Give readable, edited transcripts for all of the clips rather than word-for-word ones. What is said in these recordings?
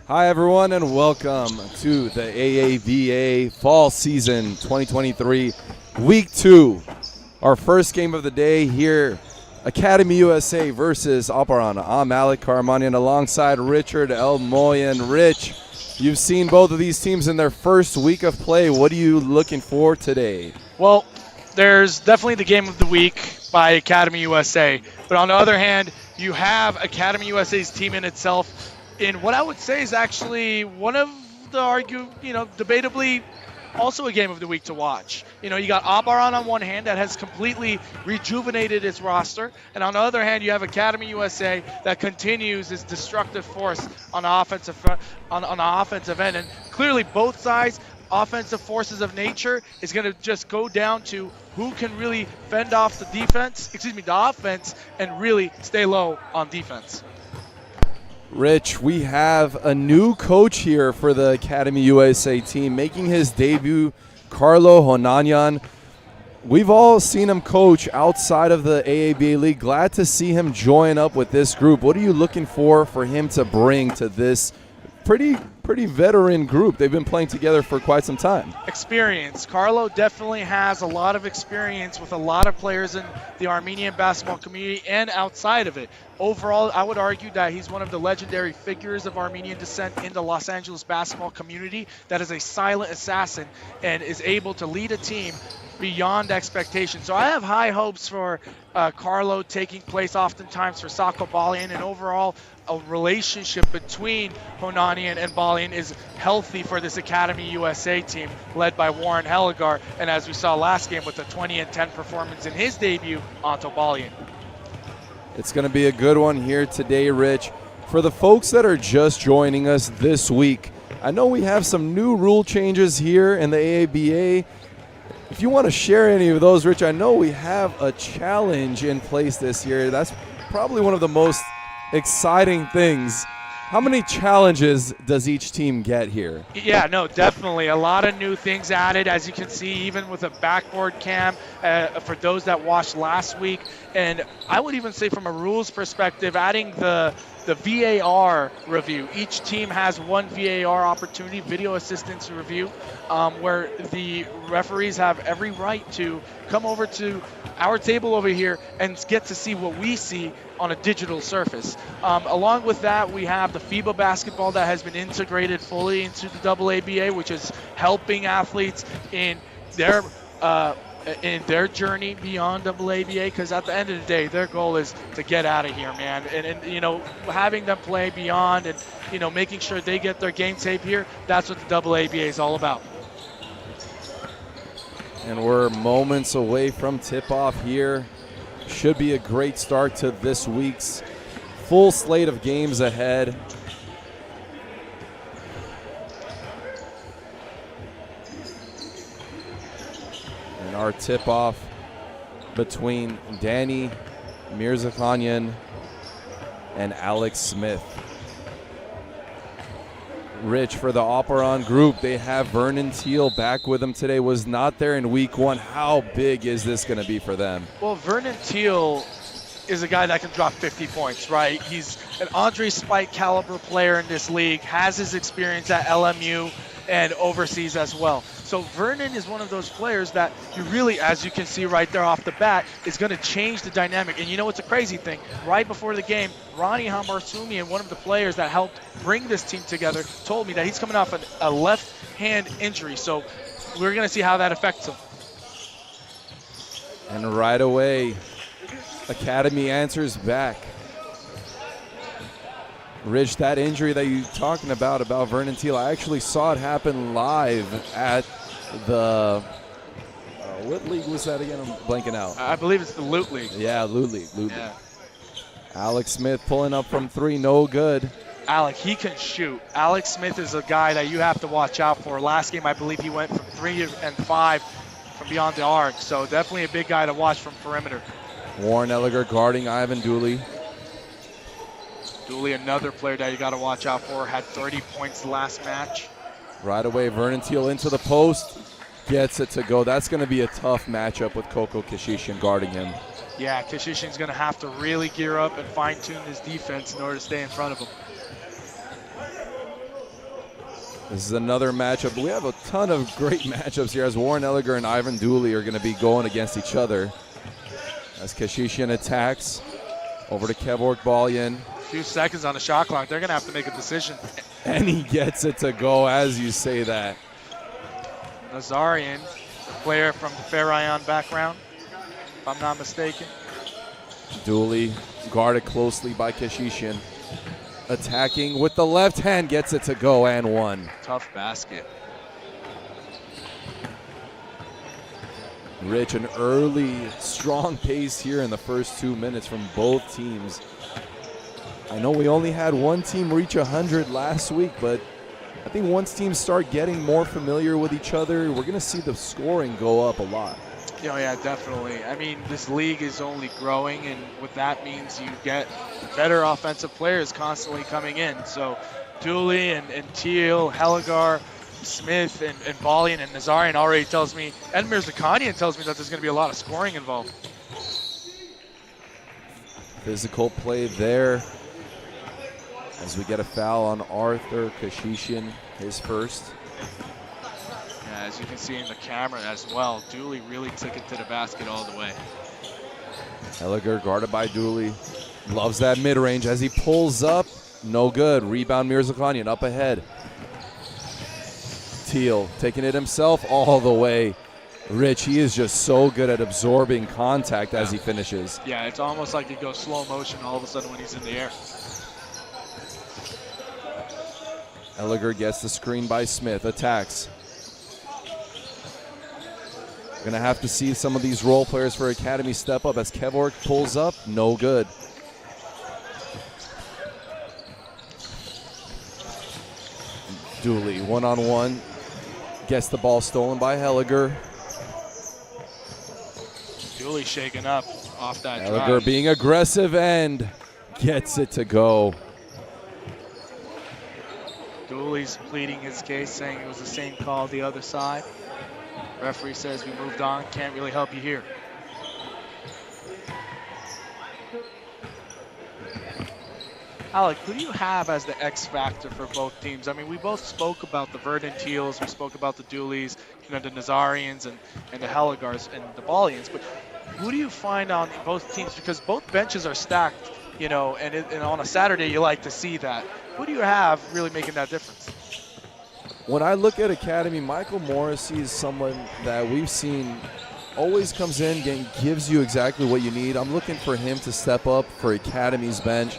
Hi, everyone, and welcome to the AABA Fall Season 2023, Week 2. Our first game of the day here, Academy USA versus Aparan. I'm Alec Armenian alongside Richard L. Moyen. Rich, you've seen both of these teams in their first week of play. What are you looking for today? Well, there's definitely the game of the week by Academy USA. But on the other hand, you have Academy USA's team in itself in what I would say is actually one of the debatably also a game of the week to watch. You got Aparan on one hand that has completely rejuvenated its roster, and on the other hand, you have Academy USA that continues its destructive force on the offensive end. And clearly, both sides, offensive forces of nature, is going to just go down to who can really fend off the offense, and really stay low on defense. Rich, we have a new coach here for the Academy USA team, making his debut, Carlo Honanyan. We've all seen him coach outside of the AABA League. Glad to see him join up with this group. What are you looking for him to bring to this pretty veteran group? They've been playing together for quite some time. Experience. Carlo definitely has a lot of experience with a lot of players in the Armenian basketball community and outside of it. Overall, I would argue that he's one of the legendary figures of Armenian descent in the Los Angeles basketball community that is a silent assassin and is able to lead a team beyond expectation. So I have high hopes for Carlo taking place oftentimes for Sako Balian, and overall a relationship between Honanian and Balian is healthy for this Academy USA team led by Warren Heligar, and as we saw last game with a 20-10 performance in his debut, Anto Balian. It's going to be a good one here today, Rich. For the folks that are just joining us this week, I know we have some new rule changes here in the AABA. If you want to share any of those, Rich, I know we have a challenge in place this year. That's probably one of the most exciting things. How many challenges does each team get here? Yeah, no, definitely. A lot of new things added, as you can see, even with a backboard cam for those that watched last week. And I would even say from a rules perspective, adding the VAR review. Each team has one VAR opportunity, video assistance review, where the referees have every right to come over to our table over here and get to see what we see on a digital surface. Along with that, we have the FIBA basketball that has been integrated fully into the AABA, which is helping athletes in their journey beyond AABA, because at the end of the day, their goal is to get out of here, man. And having them play beyond and, making sure they get their game tape here, that's what the AABA is all about. And we're moments away from tip-off here. Should be a great start to this week's full slate of games ahead. And our tip-off between Danny Mirzakhanian and Alex Smith. Rich, for the Aparan group, they have Vernon Teal back with them today. Was not there in week 1. How big is this going to be for them? Well, Vernon Teal is a guy that can drop 50 points, right? He's an Andre Spike caliber player in this league, has his experience at LMU and overseas as well. So Vernon is one of those players that you really, as you can see right there off the bat, is going to change the dynamic. And it's a crazy thing. Right before the game, Ronnie Hamarsumian, one of the players that helped bring this team together, told me that he's coming off a left hand injury. So we're going to see how that affects him. And right away, Academy answers back. Rich, that injury that you're talking about Vernon Teal, I actually saw it happen live at the what league was that again? I'm blanking out. I believe it's the Loot League. Yeah, Loot League. Yeah. Alex Smith pulling up from 3, no good. Alec, he can shoot. Alex Smith is a guy that you have to watch out for. Last game, I believe he went from 3 and 5 from beyond the arc. So definitely a big guy to watch from perimeter. Warren Elliger guarding Ivan Dooley. Dooley, another player that you got to watch out for, had 30 points last match. Right away, Vernon Teal into the post, gets it to go. That's going to be a tough matchup with Koko Kashishian guarding him. Yeah, Kashishian's going to have to really gear up and fine-tune his defense in order to stay in front of him. This is another matchup. We have a ton of great matchups here as Warren Elliger and Ivan Dooley are going to be going against each other. As Kashishian attacks, over to Kevork Balyan. A few seconds on the shot clock. They're going to have to make a decision. And he gets it to go as you say that. Nazarian, player from the Farayan background, if I'm not mistaken. Dooley guarded closely by Kashishian. Attacking with the left hand, gets it to go and one. Tough basket. Rich, an early, strong pace here in the first 2 minutes from both teams. I know we only had one team reach 100 last week, but I think once teams start getting more familiar with each other, we're going to see the scoring go up a lot. Yeah, definitely. I mean, this league is only growing, and what that means, you get better offensive players constantly coming in. So Dooley and Teal, Heligar, Smith, and Balyan and Nazarian already tells me, and Mirzakhanian tells me that there's going to be a lot of scoring involved. Physical play there as we get a foul on Arthur Kashishian, his first. Yeah, as you can see in the camera as well, Dooley really took it to the basket all the way. Elliger guarded by Dooley. Loves that mid-range as he pulls up. No good. Rebound Mirzakhanian up ahead. Teal taking it himself all the way. Rich, he is just so good at absorbing contact as he finishes. Yeah, it's almost like he goes slow motion all of a sudden when he's in the air. Elliger gets the screen by Smith. Attacks. Gonna have to see some of these role players for Academy step up as Kevork pulls up. No good. Dooley one-on-one. Gets the ball stolen by Elliger. Dooley shaking up off that Elliger drive. being aggressive and gets it to go. Dooley's pleading his case, saying it was the same call the other side. Referee says we moved on, can't really help you here. Alec, who do you have as the X factor for both teams? I mean, we both spoke about the Verdant Teals, we spoke about the Dooleys, the Nazarians and the Heligars and the Balyans, but who do you find on both teams? Because both benches are stacked, and on a Saturday you like to see that. Who do you have really making that difference? When I look at Academy, Michael Morrissey is someone that we've seen always comes in and gives you exactly what you need. I'm looking for him to step up for Academy's bench.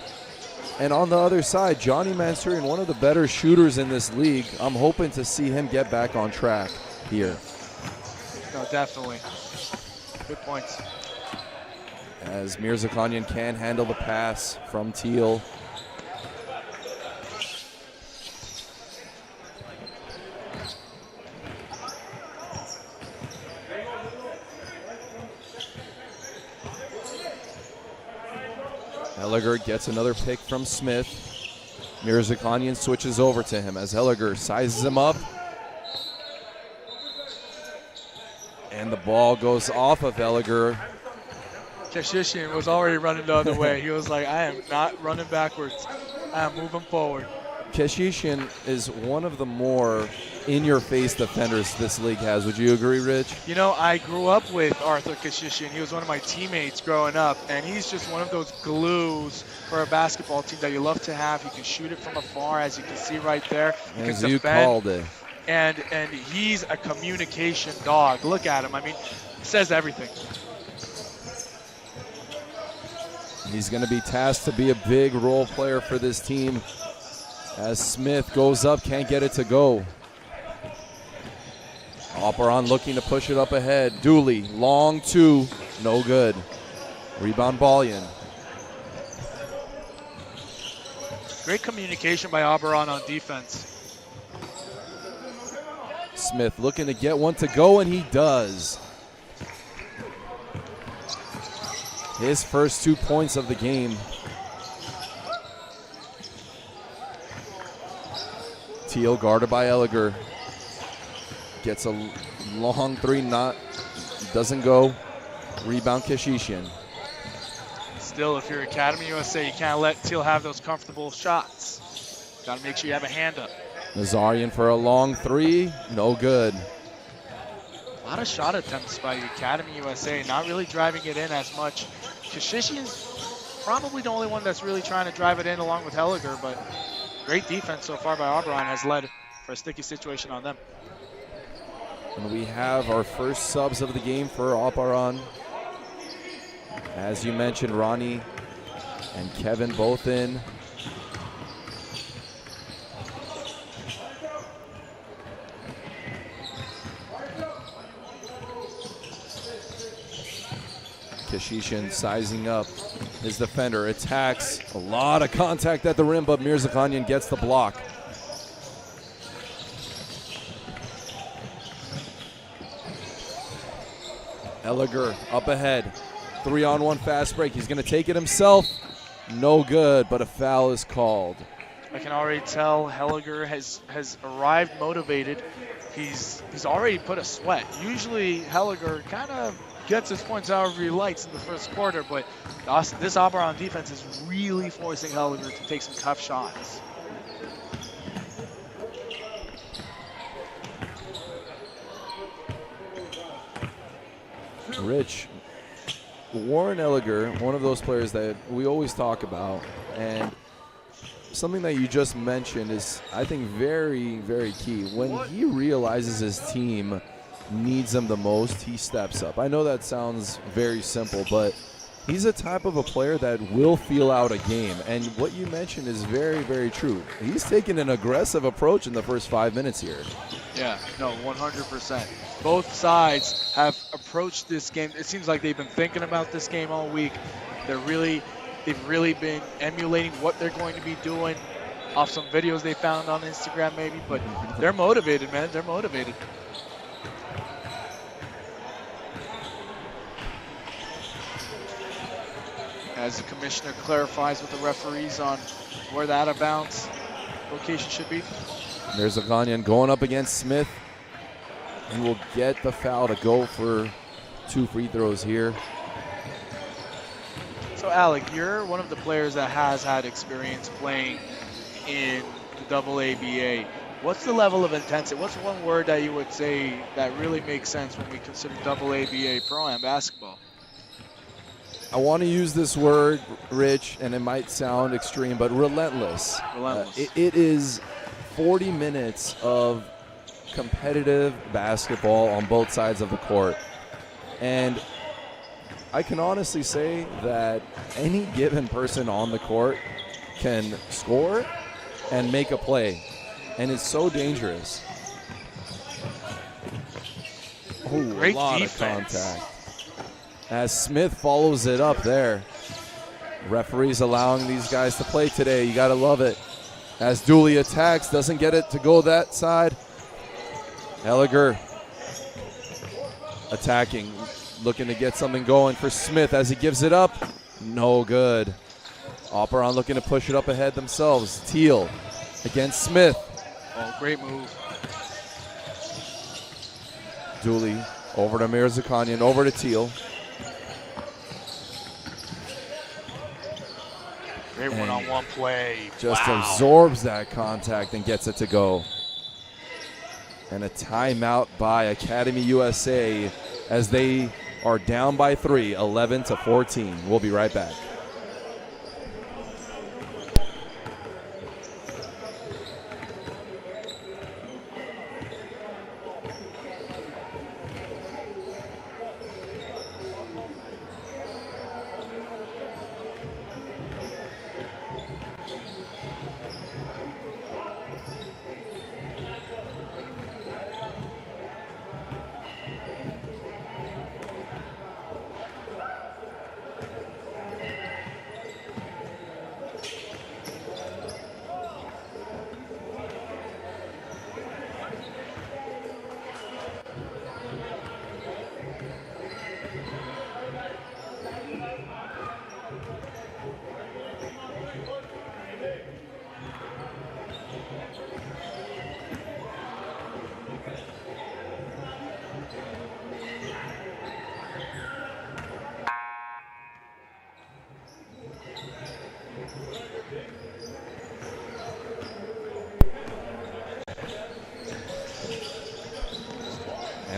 And on the other side, Johnny Mansourian, one of the better shooters in this league. I'm hoping to see him get back on track here. No, definitely. Good points. As Mirzakhanian can handle the pass from Teal. Elliger gets another pick from Smith. Mirzakhanian switches over to him as Elliger sizes him up. And the ball goes off of Elliger. Kashishian was already running the other way. He was like, I am not running backwards. I am moving forward. Kashishian is one of the more in-your-face defenders this league has. Would you agree, Rich? I grew up with Arthur Kashishian. He was one of my teammates growing up, and he's just one of those glues for a basketball team that you love to have. He can shoot it from afar, as you can see right there. He As can you defend. called it. And he's a communication dog. Look at him. I mean, says everything. He's going to be tasked to be a big role player for this team as Smith goes up, can't get it to go. Aparan looking to push it up ahead. Dooley, long two, no good. Rebound Balyan. Great communication by Aparan on defense. Smith looking to get one to go, and he does. His first 2 points of the game. Teal guarded by Elliger. Gets a long three, doesn't go. Rebound Kashishian. Still, if you're Academy USA, you can't let Teal have those comfortable shots. Got to make sure you have a hand up. Nazarian for a long three, no good. A lot of shot attempts by Academy USA, not really driving it in as much. Kashishian's probably the only one that's really trying to drive it in along with Helliger, but great defense so far by Aparan has led for a sticky situation on them. And we have our first subs of the game for Aparan. As you mentioned, Ronnie and Kevin both in. Kashishian sizing up his defender, attacks, a lot of contact at the rim, but Mirzakhanian gets the block. Elliger up ahead, 3-on-1 fast break. He's going to take it himself. No good, but a foul is called. I can already tell Helliger has arrived motivated. He's already put a sweat. Usually Helliger kind of gets his points however he likes in the first quarter, but this Aparan defense is really forcing Helliger to take some tough shots. Rich, Warren Elliger, one of those players that we always talk about, and something that you just mentioned is, I think, very, very key. When he realizes his team needs him the most, he steps up. I know that sounds very simple, but he's a type of a player that will feel out a game, and what you mentioned is very, very true. He's taken an aggressive approach in the first 5 minutes here. Yeah, no, 100%. Both sides have approached this game. It seems like they've been thinking about this game all week. They've really been emulating what they're going to be doing off some videos they found on Instagram maybe, but they're motivated, man. They're motivated. As the commissioner clarifies with the referees on where the out-of-bounds location should be. There's Aganyan going up against Smith, and will get the foul to go for 2 free throws here. So Alec, you're one of the players that has had experience playing in the AABA. What's the level of intensity? What's one word that you would say that really makes sense when we consider AABA Pro-Am basketball? I want to use this word, Rich, and it might sound extreme, but relentless. Relentless. It is 40 minutes of competitive basketball on both sides of the court. And I can honestly say that any given person on the court can score and make a play. And it's so dangerous. Oh, great a lot defense. of contact. As Smith follows it up there. Referees allowing these guys to play today. You got to love it. As Dooley attacks, doesn't get it to go that side. Elliger attacking, looking to get something going for Smith as he gives it up. No good. Aparan looking to push it up ahead themselves. Teal against Smith. Oh, great move. Dooley over to Mirzakhanian, over to Teal. Great one-on-one play. Just wow. absorbs that contact and gets it to go. And a timeout by Academy USA as they are down by 3, 11-14. We'll be right back.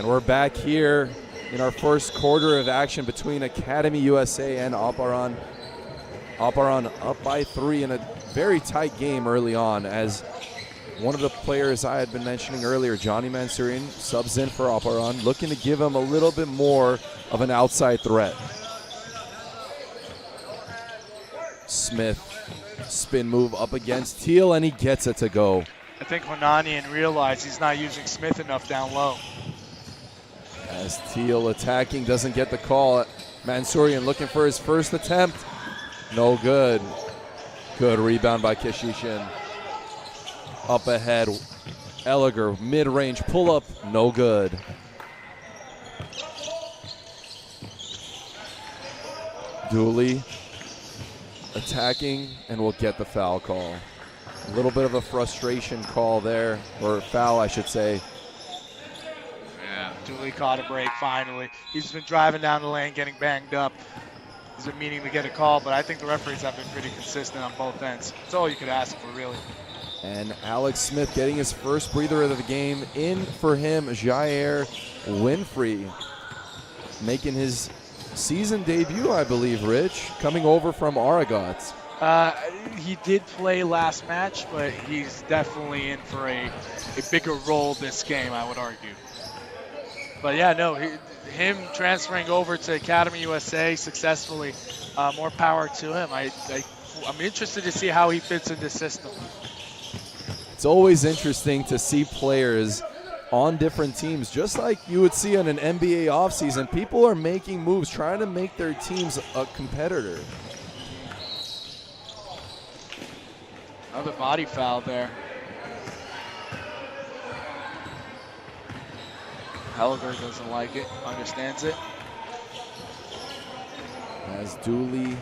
We're back here in our first quarter of action between Academy USA and Aparan. Aparan up by 3 in a very tight game early on, as one of the players I had been mentioning earlier, Johnny Mansourian, subs in for Aparan, looking to give him a little bit more of an outside threat. Smith, spin move up against Teal, and he gets it to go. I think Honanian realized he's not using Smith enough down low. As Teal attacking, doesn't get the call. Mansourian looking for his first attempt. No good. Good rebound by Kishishin. Up ahead, Elliger, mid-range pull-up, no good. Dooley attacking, and will get the foul call. A little bit of a frustration call there, or foul, I should say. Yeah, Dooley caught a break finally. He's been driving down the lane, getting banged up. He's been meaning to get a call, but I think the referees have been pretty consistent on both ends. That's all you could ask for, really. And Alex Smith getting his first breather of the game. In for him, Jair Winfrey, making his season debut, I believe, Rich, coming over from Aragot. He did play last match, but he's definitely in for a bigger role this game, I would argue. But yeah, no, him transferring over to Academy USA successfully, more power to him. I'm interested to see how he fits in the system. It's always interesting to see players on different teams, just like you would see in an NBA offseason. People are making moves, trying to make their teams a competitor. Another body foul there. Helliger doesn't like it, understands it. As Dooley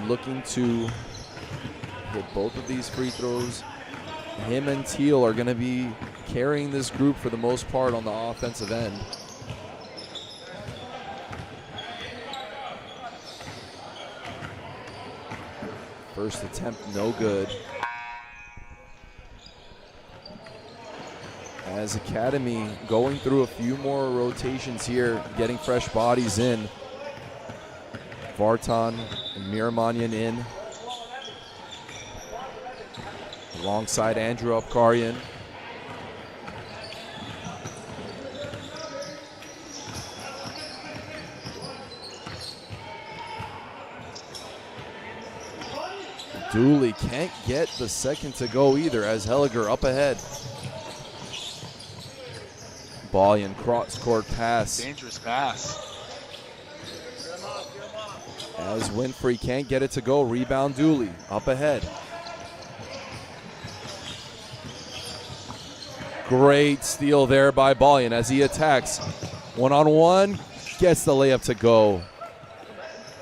looking to hit both of these free throws. Him and Teal are going to be carrying this group for the most part on the offensive end. First attempt, no good. As Academy going through a few more rotations here, getting fresh bodies in. Vartan and Miramanyan in. Alongside Andrew Apkarian. Dooley can't get the second to go either, as Helliger up ahead. Ballion cross-court pass. Dangerous pass. As Winfrey can't get it to go, rebound Dooley, up ahead. Great steal there by Ballion as he attacks. One-on-one, gets the layup to go.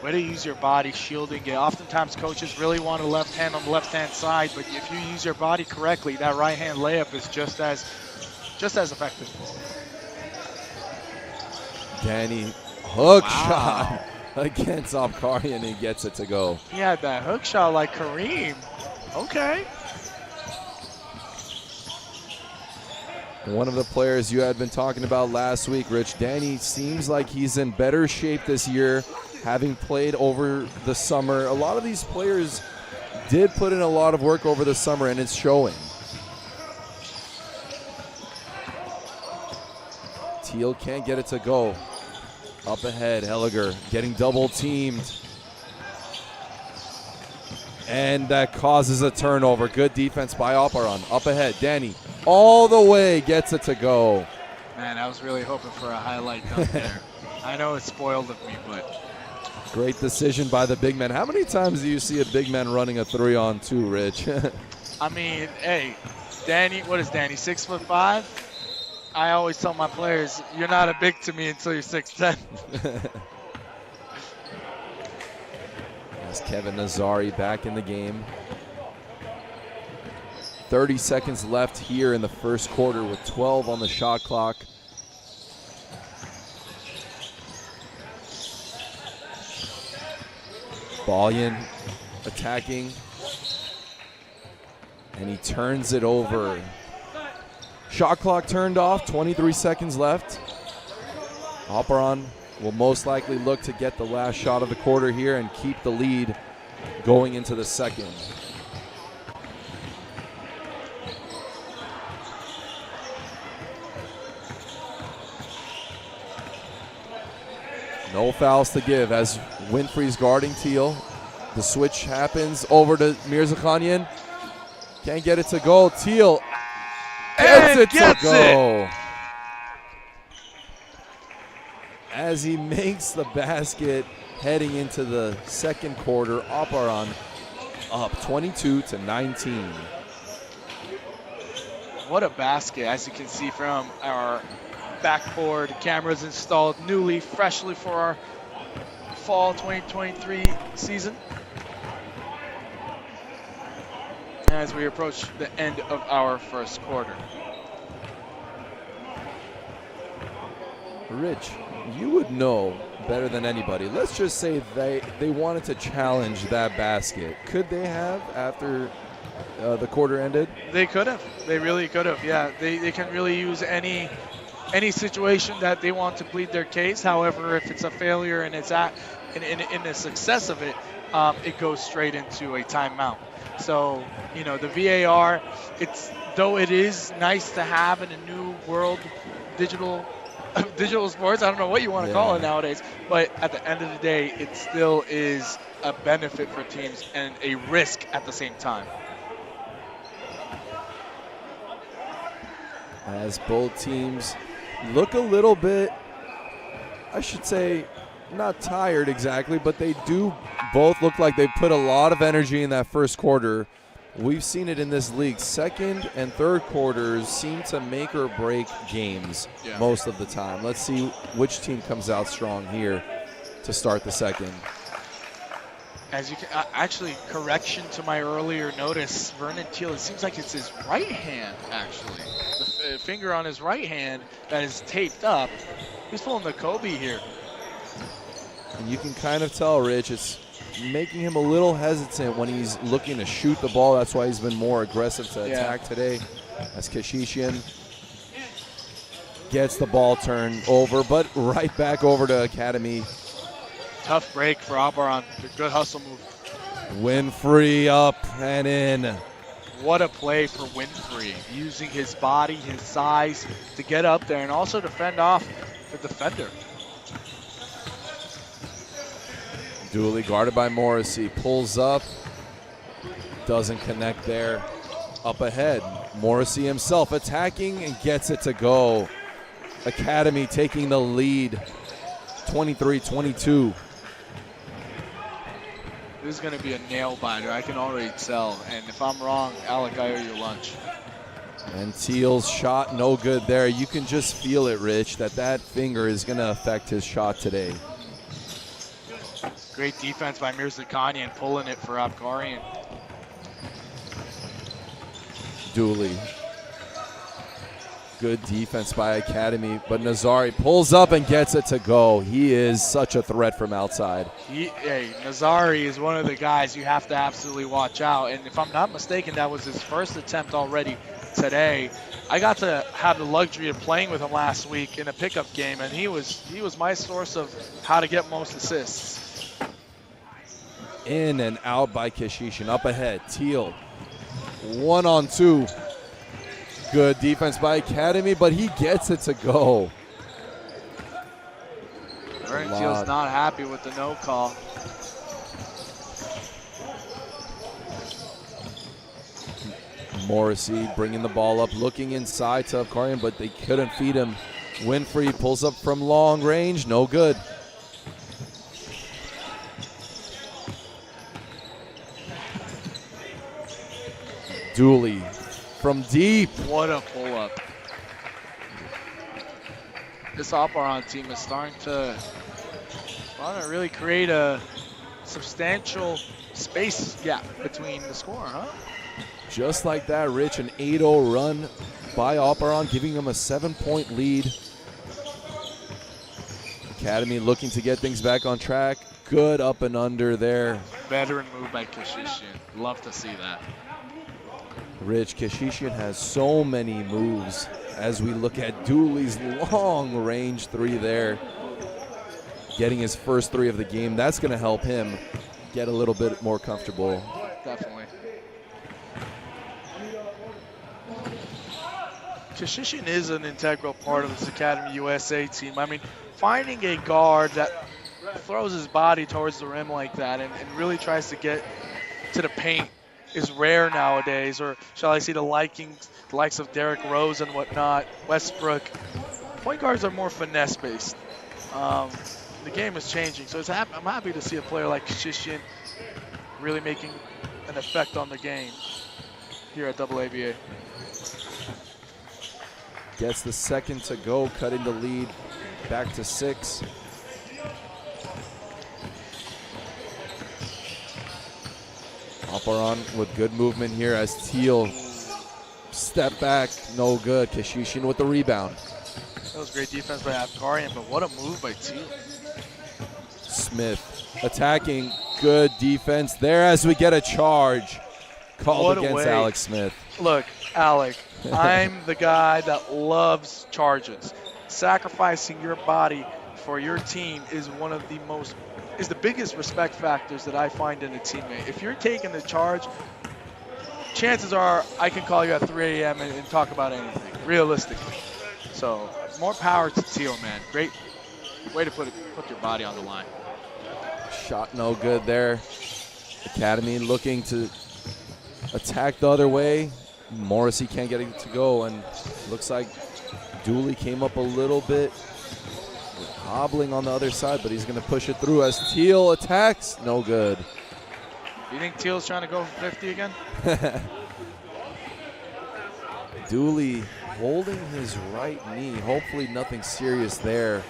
Way to use your body shielding it. Oftentimes coaches really want a left hand on the left-hand side, but if you use your body correctly, that right-hand layup is just as effective. Danny, hook shot against Apkarian, he gets it to go. He had that hook shot like Kareem. Okay. One of the players you had been talking about last week, Rich, Danny, seems like he's in better shape this year, having played over the summer. A lot of these players did put in a lot of work over the summer, and it's showing. Teal can't get it to go. Up ahead, Helliger getting double teamed. And that causes a turnover. Good defense by Aparan. Up ahead, Danny all the way gets it to go. Man, I was really hoping for a highlight dunk there. I know it's spoiled of me, but. Great decision by the big man. How many times do you see a big man running a 3-on-2, Rich? I mean, hey, Danny, what is Danny, 6'5"? I always tell my players, you're not a big to me until you're 6'10". As Kevin Nazari back in the game. 30 seconds left here in the first quarter with 12 on the shot clock. Ballion attacking. And he turns it over. Shot clock turned off, 23 seconds left. Aparan will most likely look to get the last shot of the quarter here and keep the lead going into the second. No fouls to give as Winfrey's guarding Teal. The switch happens over to Mirzakhanian. Can't get it to go. Teal gets it to go. As he makes the basket heading into the second quarter, Aparan up 22-19. What a basket, as you can see from our backboard cameras installed newly, freshly for our fall 2023 season. As we approach the end of our first quarter. Rich, you would know better than anybody. Let's just say they wanted to challenge that basket. Could they have after the quarter ended? They could have. They really could have. Yeah, they can really use any situation that they want to plead their case. However, if it's a failure and it's in the success of it, it goes straight into a timeout. So, you know, the VAR, though it is nice to have in a new world, digital sports, I don't know what you want to call it nowadays, but at the end of the day, it still is a benefit for teams and a risk at the same time. As both teams look a little bit, I should say, not tired exactly, but they do both look like they put a lot of energy in that first quarter. We've seen it in this league. Second and third quarters seem to make or break games most of the time. Let's see which team comes out strong here to start the second. As you can, actually, correction to my earlier notice, Vernon Teal, it seems like it's his right hand, actually. The finger on his right hand that is taped up. He's pulling the Kobe here. And you can kind of tell, Rich, it's making him a little hesitant when he's looking to shoot the ball. That's why he's been more aggressive to attack today. As Kashishian gets the ball turned over, but right back over to Academy. Tough break for Aparan. Good hustle move. Winfrey up and in. What a play for Winfrey, using his body, his size to get up there and also to fend off the defender. Duly guarded by Morrissey, pulls up, doesn't connect there. Up ahead, Morrissey himself attacking and gets it to go. Academy taking the lead, 23-22. This is going to be a nail biter, I can already tell. And if I'm wrong, Alec, I owe you lunch. And Teal's shot no good there. You can just feel it, Rich, that finger is going to affect his shot today. Great defense by Mirzakhanian, pulling it for Abkarian. Dooley. Good defense by Academy, but Nazari pulls up and gets it to go. He is such a threat from outside. Nazari is one of the guys you have to absolutely watch out. And if I'm not mistaken, that was his first attempt already today. I got to have the luxury of playing with him last week in a pickup game, and he was my source of how to get most assists. In and out by Kashishian. Up ahead, Teal. 1-on-2. Good defense by Academy, but he gets it to go. Vernon Teal's not happy with the no call. Morrissey bringing the ball up, looking inside to Abkarian, but they couldn't feed him. Winfrey pulls up from long range, no good. Dooley from deep. What a pull-up. This Aparan team is starting to really create a substantial space gap between the score, huh? Just like that, Rich, an 8-0 run by Aparan, giving them a 7-point lead. Academy looking to get things back on track. Good up and under there. Veteran move by Kashishian. Love to see that. Rich, Keshishian has so many moves as we look at Dooley's long range three there. Getting his first three of the game, that's going to help him get a little bit more comfortable. Definitely. Keshishian is an integral part of this Academy USA team. I mean, finding a guard that throws his body towards the rim like that and really tries to get to the paint is rare nowadays, or shall I say the likes of Derrick Rose and whatnot, Westbrook. Point guards are more finesse-based. The game is changing, so I'm happy to see a player like Keshishian really making an effect on the game here at AABA. Gets the second to go, cutting the lead back to 6. Aparan with good movement here as Teal step back, no good. Keshishian with the rebound. That was great defense by Aparan, but what a move by Teal. Smith attacking, good defense there as we get a charge called against Alex Smith. Look, Alec, I'm the guy that loves charges. Sacrificing your body for your team is the biggest respect factors that I find in a teammate. If you're taking the charge, chances are I can call you at 3 a.m. and talk about anything, realistically. So more power to Teal, man. Great way to put your body on the line. Shot no good there. Academy looking to attack the other way. Morrissey can't get it to go, and looks like Dooley came up a little bit, hobbling on the other side, but he's going to push it through as Teal attacks. No good. Do you think Teal's trying to go for 50 again? Dooley holding his right knee. Hopefully nothing serious there.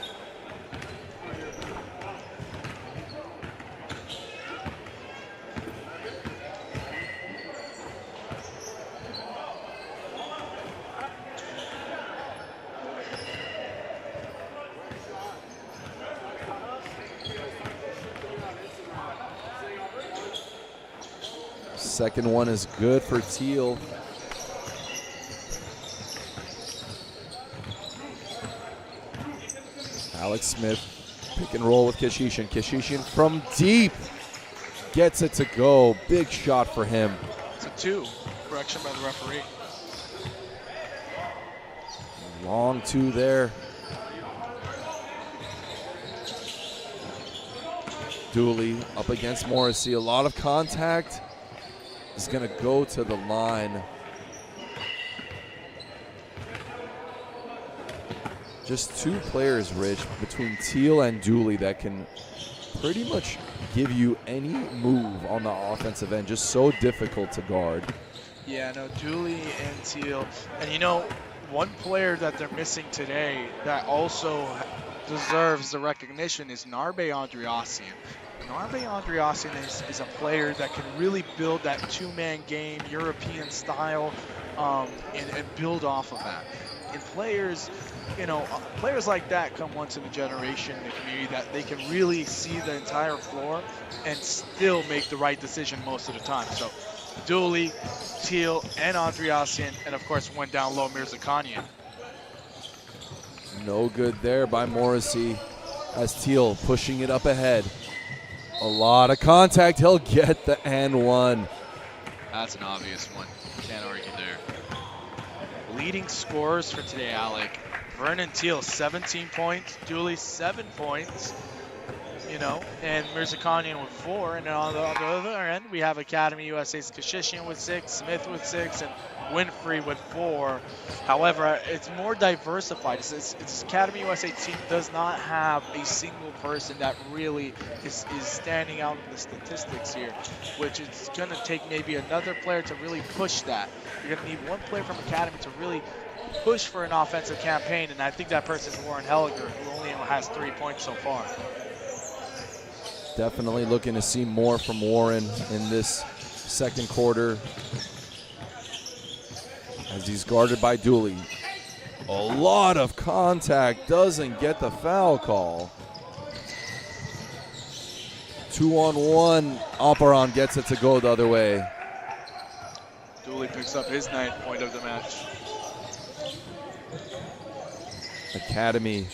Second one is good for Teal. Alex Smith, pick and roll with Keshishian. Keshishian from deep gets it to go. Big shot for him. It's a 2. Correction by the referee. Long 2 there. Dooley up against Morrissey. A lot of contact. Is going to go to the line. Just 2 players, Rich, between Teal and Dooley that can pretty much give you any move on the offensive end. Just so difficult to guard. Yeah, no, Dooley and Teal. And you know, one player that they're missing today that also deserves the recognition is Narbe Andreassian. Narbe Andreassian is a player that can really build that 2-man game, European style, and build off of that. And players, players like that come once in a generation in the community that they can really see the entire floor and still make the right decision most of the time. So Dooley, Teal, and Andreassian, and of course went down low, Mirzakhanian. No good there by Morrissey as Teal pushing it up ahead. A lot of contact. He'll get the and 1. That's an obvious one. Can't argue there. Leading scorers for today, Alec. Vernon Teal, 17 points. Dooley, 7 points. And Mirzakhanian with 4. And then on the other end, we have Academy USA's Keshishian with 6, Smith with 6, and Winfrey with 4. However, it's more diversified. It's Academy USA team does not have a single person that really is standing out in the statistics here, which is going to take maybe another player to really push that. You're going to need one player from Academy to really push for an offensive campaign, and I think that person is Warren Helliger, who only has 3 points so far. Definitely looking to see more from Warren in this second quarter as he's guarded by Dooley. A lot of contact, doesn't get the foul call. 2-on-1, Aparan gets it to go the other way. Dooley picks up his 9th point of the match. Academy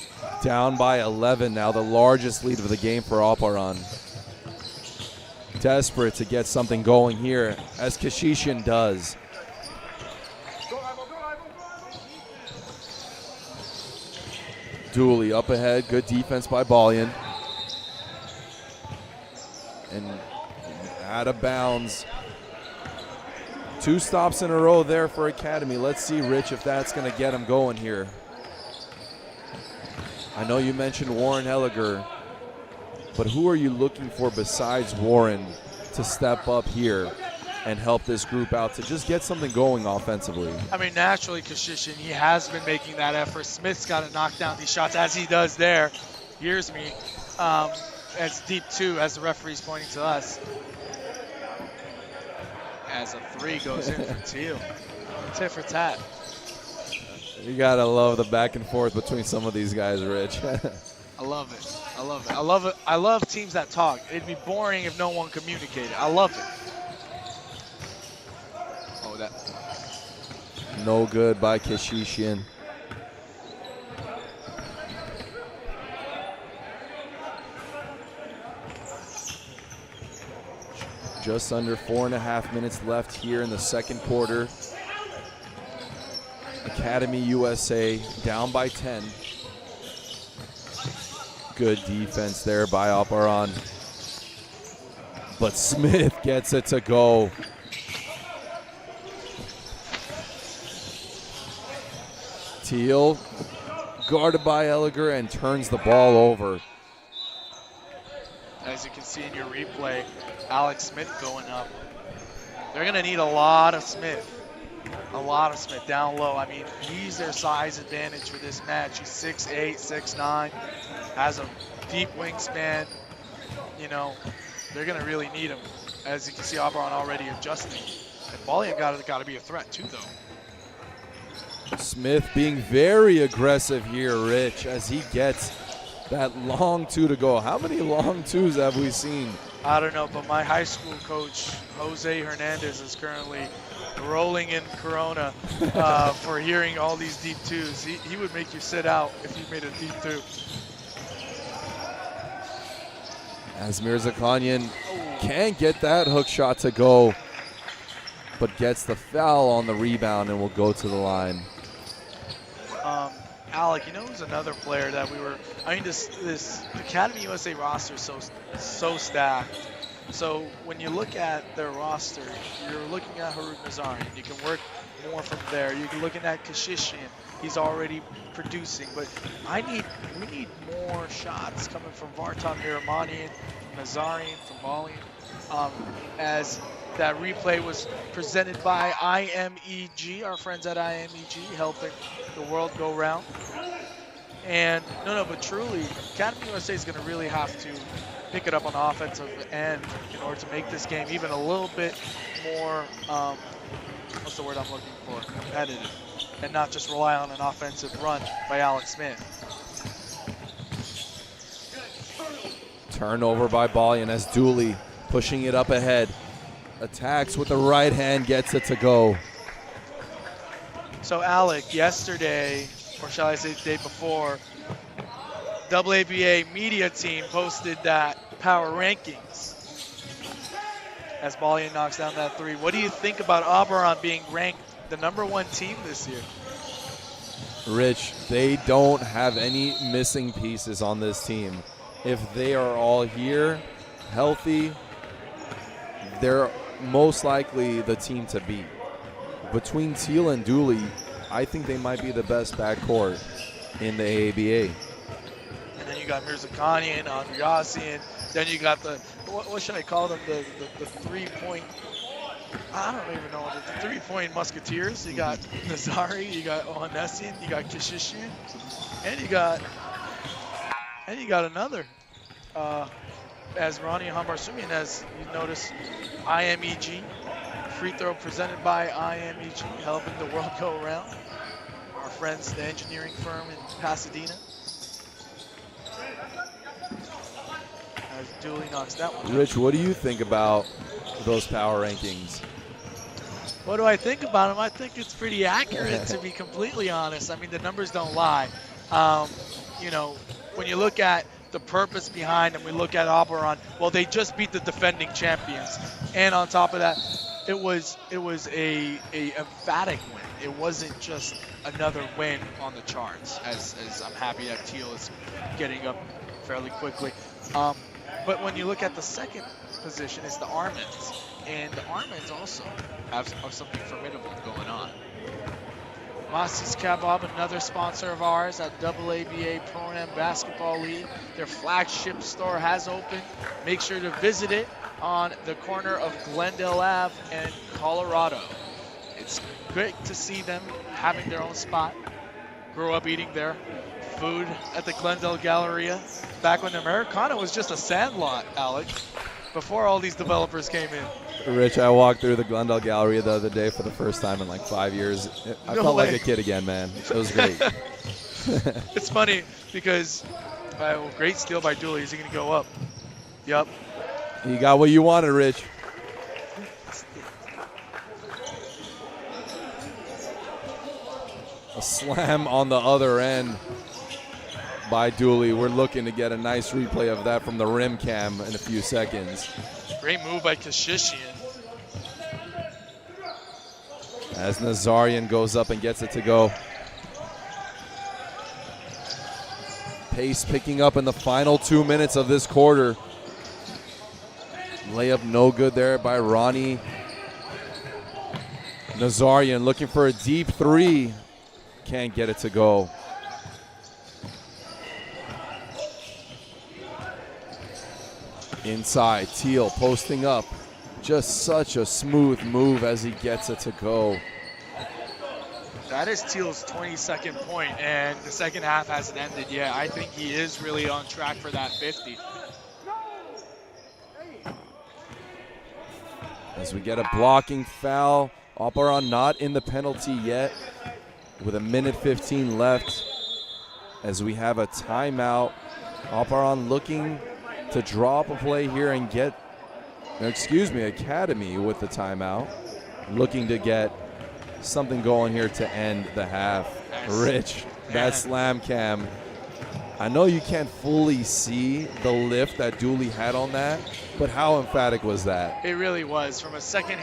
down by 11 now, the largest lead of the game for Aparan. Desperate to get something going here, as Kashishian does. Dooley up ahead, good defense by Balian. And out of bounds. 2 stops in a row there for Academy. Let's see, Rich, if that's going to get him going here. I know you mentioned Warren Helliger, but who are you looking for besides Warren to step up here and help this group out to just get something going offensively? I mean, naturally, Kashishian, he has been making that effort. Smith's got to knock down these shots, as he does there. Here's me. As deep 2, as the referee's pointing to us. As a 3 goes in for Teal. Tit for tat. You gotta love the back and forth between some of these guys, Rich. I love it. I love it. I love it. I love teams that talk. It'd be boring if no one communicated. I love it. Oh, that. No good by Kashishian. Just under 4.5 minutes left here in the second quarter. Academy USA down by 10. Good defense there by Aparan. But Smith gets it to go. Teal guarded by Elliger and turns the ball over. As you can see in your replay, Alex Smith going up. They're going to need a lot of Smith. A lot of Smith down low. I mean, he's their size advantage for this match. He's 6'8", 6'9", has a deep wingspan. You know, they're going to really need him. As you can see, Aparan already adjusting. And Balian got to be a threat too, though. Smith being very aggressive here, Rich, as he gets that long 2 to go. How many long 2s have we seen? I don't know, but my high school coach, Jose Hernandez, is currently rolling in Corona for hearing all these deep 2s. He would make you sit out if you made a deep 2. As Mirzakhanian can't get that hook shot to go, but gets the foul on the rebound and will go to the line. Alec, you know who's another player that we were, I mean, this Academy USA roster is so stacked. So when you look at their roster, you're looking at Harut Nazarian. You can work more from there. You're looking at Kashishian. He's already producing, but we need more shots coming from Vartan Miramanian, Nazarian, from Balian. As that replay was presented by IMEG, our friends at IMEG, helping the world go round. And but truly, Academy USA is going to really have to pick it up on the offensive end in order to make this game even a little bit more, what's the word I'm looking for, competitive, and not just rely on an offensive run by Alex Smith. Turnover by Balian as Dooley pushing it up ahead. Attacks with the right hand, gets it to go. So Alec, yesterday, or shall I say the day before, AABA media team posted that power rankings as Balian knocks down that 3. What do you think about Aparan being ranked the #1 team this year? Rich, they don't have any missing pieces on this team. If they are all here, healthy, they're most likely the team to beat. Between Teal and Dooley, I think they might be the best backcourt in the AABA. And then you got Mirzakhanian, Andriasian. Then you got the, what should I call them? The 3-point, I don't even know, the 3-point musketeers. You got Nazari, you got Ohanessian, you got Kashishian, and you got another. As Ronnie Hambarsumian, as you notice, IMEG, free throw presented by IMEG, helping the world go around. Our friends, the engineering firm in Pasadena. As Dooley knocks that one. Rich, what do you think about those power rankings? What do I think about him? I think it's pretty accurate, to be completely honest. I mean, the numbers don't lie. You know, when you look at the purpose behind them, we look at Aparan. Well, they just beat the defending champions, and on top of that, it was a emphatic win. It wasn't just another win on the charts. As I'm happy that Teal is getting up fairly quickly. But when you look at the second position, it's the Armenians. And the Armenians also have something formidable going on. Masi's Kebab, another sponsor of ours at AABA Pro-Am Basketball League. Their flagship store has opened. Make sure to visit it on the corner of Glendale Ave and Colorado. It's great to see them having their own spot. Grew up eating their food at the Glendale Galleria back when the Americana was just a sandlot, Alec, before all these developers came in. Rich, I walked through the Glendale Galleria the other day for the first time in like 5 years. I felt like a kid again, man. It was great. It's funny because, great steal by Dooley. Is he going to go up? Yep. You got what you wanted, Rich. A slam on the other end by Dooley. We're looking to get a nice replay of that from the rim cam in a few seconds. Great move by Kashishian. As Nazarian goes up and gets it to go. Pace picking up in the final 2 minutes of this quarter. Layup no good there by Ronnie. Nazarian looking for a deep three. Can't get it to go. Inside, Teal posting up. Just such a smooth move as he gets it to go. That is Teal's 22nd point, and the second half hasn't ended yet. I think he is really on track for that 50. As we get a blocking foul. Aparan not in the penalty yet with 1:15 left as we have a timeout. Aparan looking to draw up a play here and get, Academy with the timeout. Looking to get something going here to end the half. Rich, that slam cam. I know you can't fully see the lift that Dooley had on that, but how emphatic was that? It really was. From a second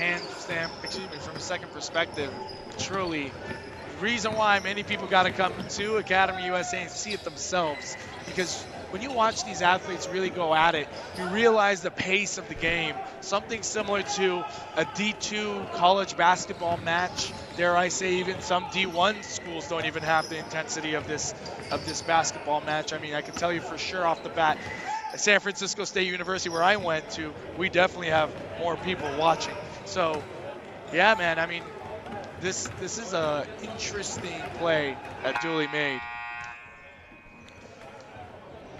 perspective, truly, the reason why many people got to come to Academy USA and see it themselves, because when you watch these athletes really go at it, you realize the pace of the game. Something similar to a D2 college basketball match. Dare I say, even some D1 schools don't even have the intensity of this basketball match. I mean, I can tell you for sure off the bat, at San Francisco State University, where I went to, we definitely have more people watching. So, yeah, man. I mean, this is a interesting play that Dooley made.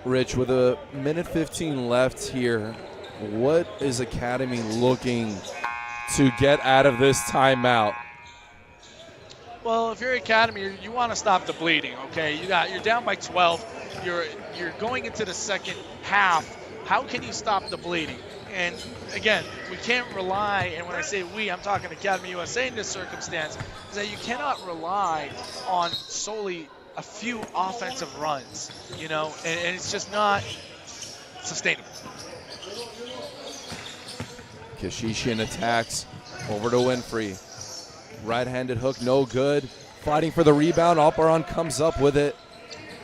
Rich, with 1:15 left here, what is Academy looking to get out of this timeout? Well, if you're Academy, you want to stop the bleeding, okay? You're down by 12. You're going into the second half. How can you stop the bleeding? And again, we can't rely, and when I say we, I'm talking Academy USA in this circumstance, is that you cannot rely on solely a few offensive runs, you know, and it's just not sustainable. Kashishian attacks over to Winfrey. Right-handed hook, no good. Fighting for the rebound. Aparan comes up with it.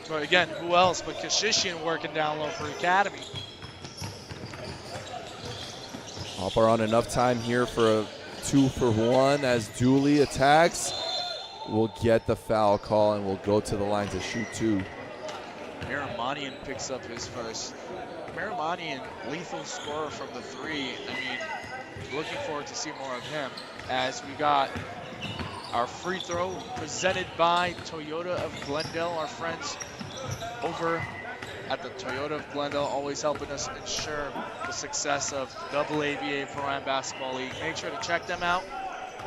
But again, who else but Kashishian working down low for Academy. Aparan enough time here for a 2-for-1 as Dooley attacks. Will get the foul call and will go to the line to shoot two. Meramanian picks up his first. Meramanian, lethal scorer from the three. I mean, looking forward to see more of him as we got our free throw presented by Toyota of Glendale, our friends over at the Toyota of Glendale, always helping us ensure the success of AABA Pro-Am Basketball League. Make sure to check them out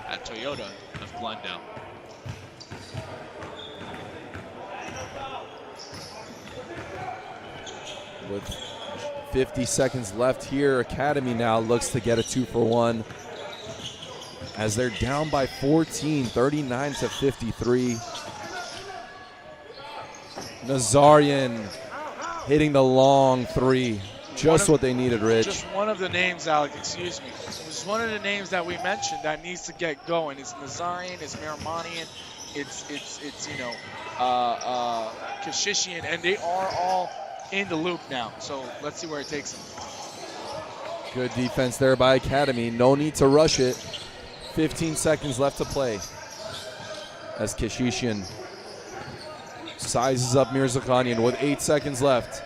at Toyota of Glendale. With 50 seconds left here, Academy now looks to get a 2-for-1. as they're down by 14, 39 to 53. Nazarian hitting the long three. Just what they needed, Rich. Just one of the names, Alec, excuse me. It was one of the names that we mentioned that needs to get going. It's Nazarian, it's Mermanian, it's Kashishian, and they are all in the loop now. So let's see where it takes them. Good defense there by Academy. No need to rush it. 15 seconds left to play. As Kashishian sizes up Mirzakhanian with 8 seconds left.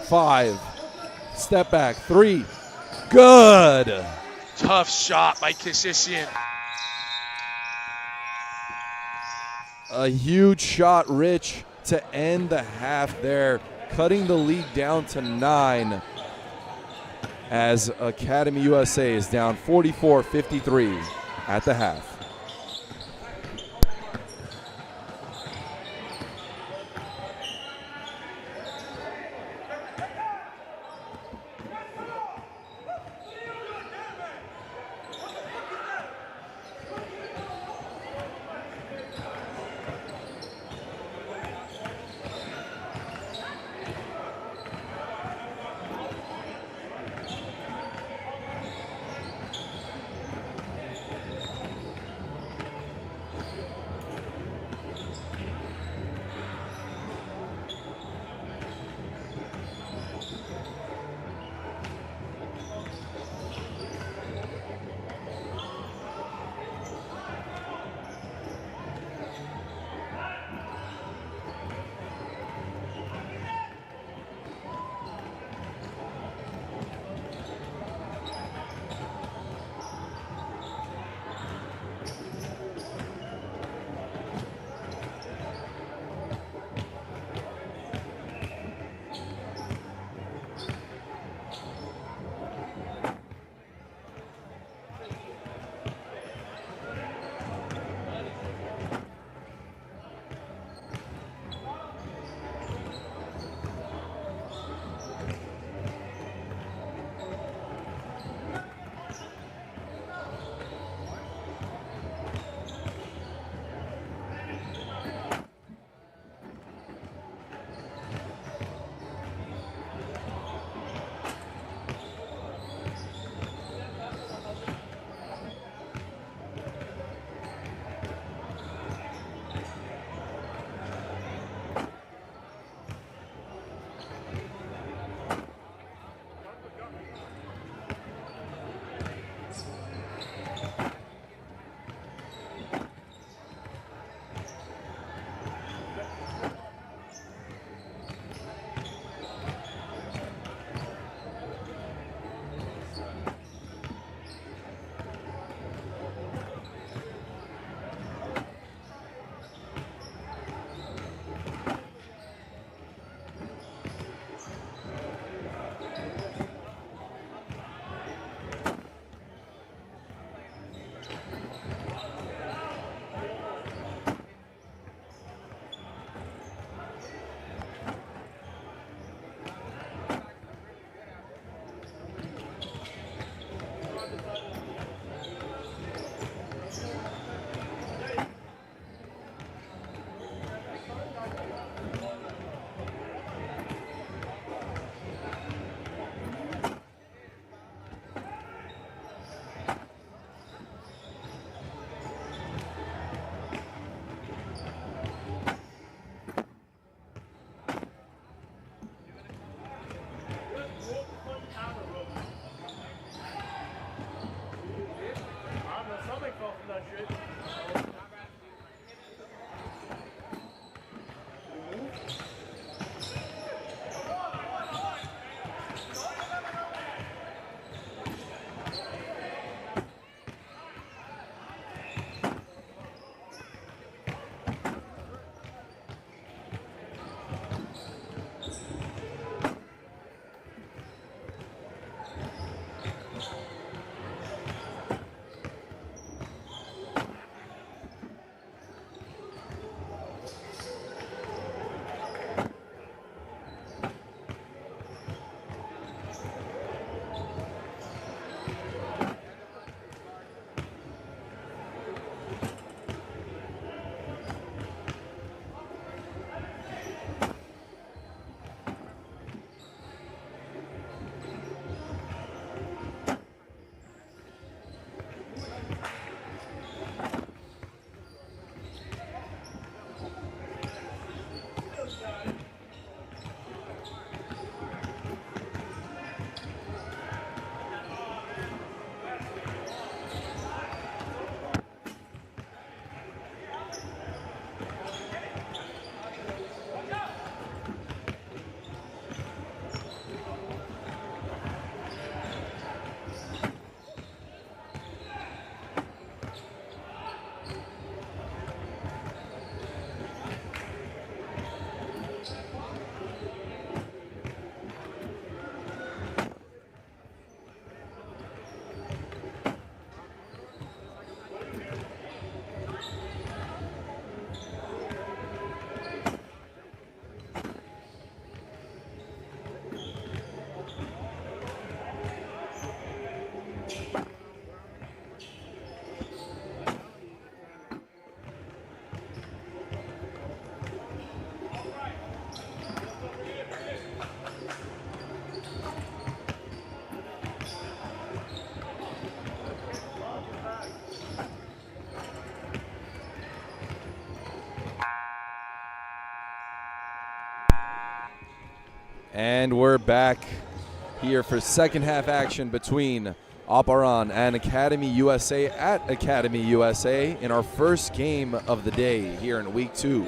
5. Step back. 3. Good. Tough shot by Kashishian. A huge shot, Rich, to end the half there, cutting the lead down to 9 as Academy USA is down 44-53 at the half. And we're back here for second half action between Aparan and Academy USA at Academy USA in our first game of the day here in week 2.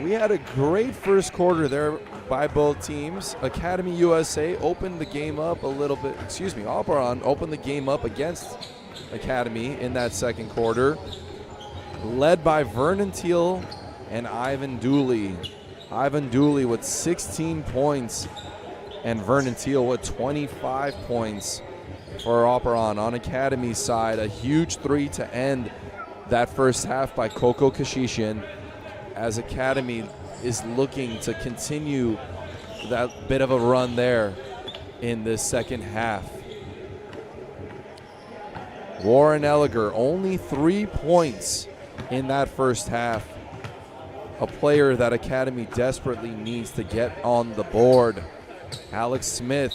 We had a great first quarter there by both teams. Academy USA opened the game up a little bit, Aparan opened the game up against Academy in that second quarter, led by Vernon Teal and Ivan Dooley. Ivan Dooley with 16 points and Vernon Teal with 25 points for Aparan. On Academy's side, a huge 3 to end that first half by Coco Kashishin, as Academy is looking to continue that bit of a run there in this second half. Warren Elliger, only 3 points in that first half. A player that Academy desperately needs to get on the board. Alex Smith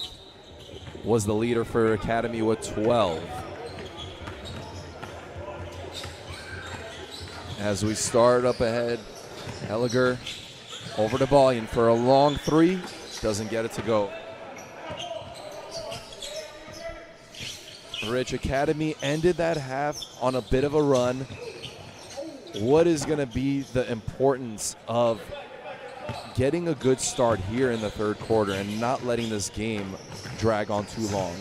was the leader for Academy with 12. As we start up ahead, Elliger over to Ballion for a long 3. Doesn't get it to go. Rich, Academy ended that half on a bit of a run. What is going to be the importance of getting a good start here in the third quarter and not letting this game drag on too long?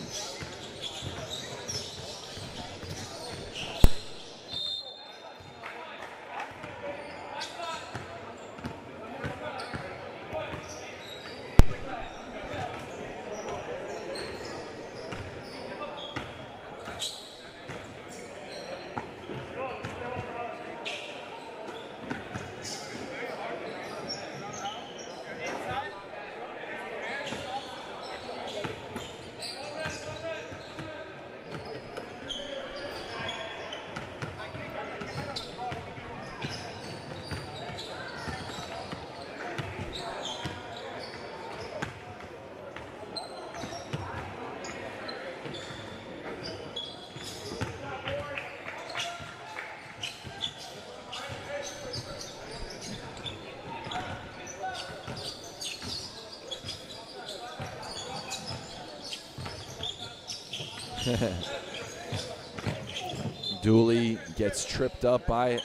Dooley gets tripped up by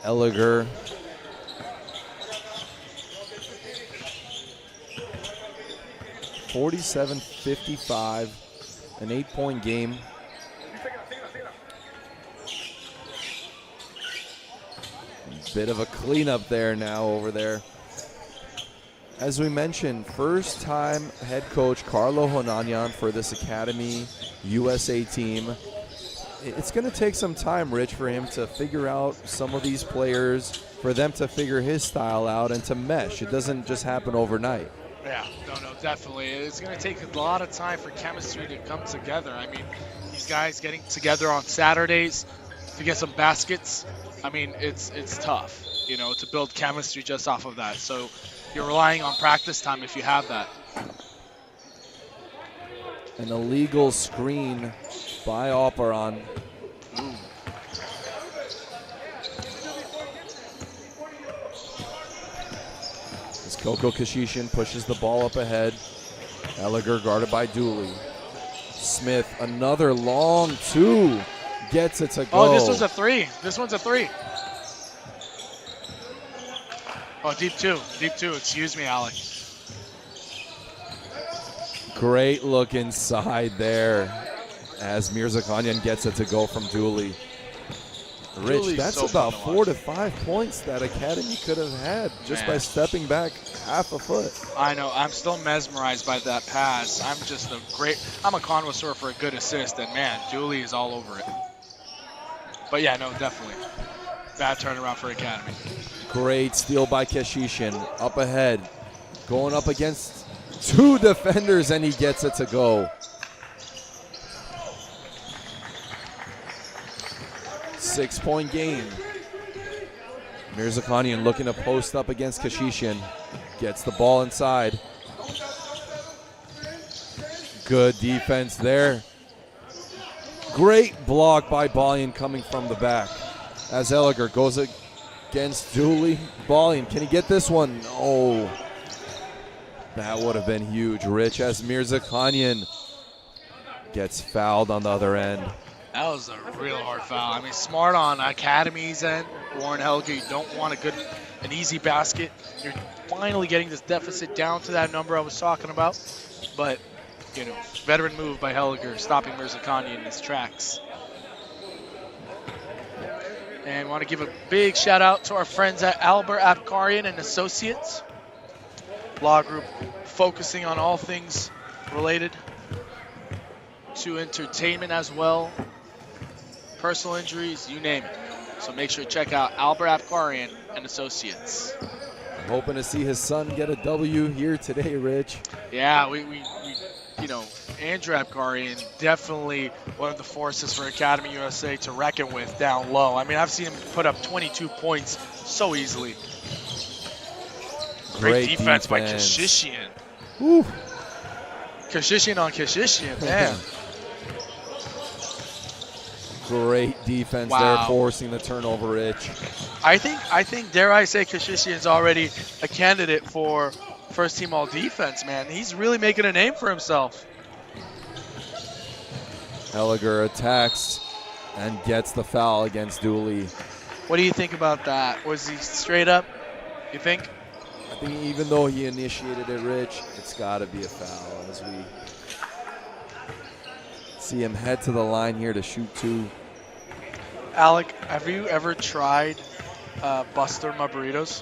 Elliger. (47-55), an 8-point game. Bit of a cleanup there now over there. As we mentioned, first-time head coach Carlo Honanyan for this Academy USA team. It's going to take some time, Rich, for him to figure out some of these players, for them to figure his style out and to mesh. It doesn't just happen overnight. Yeah, no, definitely. It's going to take a lot of time for chemistry to come together. I mean, these guys getting together on Saturdays to get some baskets, I mean, it's tough, you know, to build chemistry just off of that. So you're relying on practice time if you have that. An illegal screen by Aparan. As Coco Kashishin pushes the ball up ahead. Elliger guarded by Dooley. Smith, another long 2. Gets it to go. Oh, this one's a 3. This one's a 3. Oh, deep 2. Deep 2. Excuse me, Alec. Great look inside there as Mirzakhanian gets it to go from Dooley. Rich, Dooley's that's so about fun to 4 to 5 points that Academy could have had just by stepping back half a foot. I know. I'm still mesmerized by that pass. I'm a connoisseur for a good assist, and man, Dooley is all over it. But yeah, no, definitely. Bad turnaround for Academy. Great steal by Kashishin. Up ahead. Going up against 2 defenders, and he gets it to go. 6-point game. Mirzakhanian looking to post up against Kashishin. Gets the ball inside. Good defense there. Great block by Ballion coming from the back. As Elliger goes against Dooley. Balling, can he get this one? No. That would have been huge, Rich, as Mirzakhanian gets fouled on the other end. That was a real hard foul. I mean, smart on Academy's end. Warren Helger, you don't want an easy basket. You're finally getting this deficit down to that number I was talking about. But, you know, veteran move by Helger, stopping Mirzakhanian in his tracks. And want to give a big shout out to our friends at Albert Apkarian and Associates. Law group focusing on all things related to entertainment as well. Personal injuries, you name it. So make sure to check out Albert Apkarian and Associates. I'm hoping to see his son get a W here today, Rich. Yeah, we you know, Andrew Apkarian, definitely one of the forces for Academy USA to reckon with down low. I mean, I've seen him put up 22 points so easily. Great defense by Kashishian. Woo. Kashishian on Kashishian, man. Great defense there, forcing the turnover, Rich. I think, dare I say, Kashishian's already a candidate for first team all defense, man. He's really making a name for himself. Helliger attacks and gets the foul against Dooley. What do you think about that? Was he straight up, you think? I think even though he initiated it, Rich, it's got to be a foul as we see him head to the line here to shoot two. Alec, have you ever tried Buster My Burritos?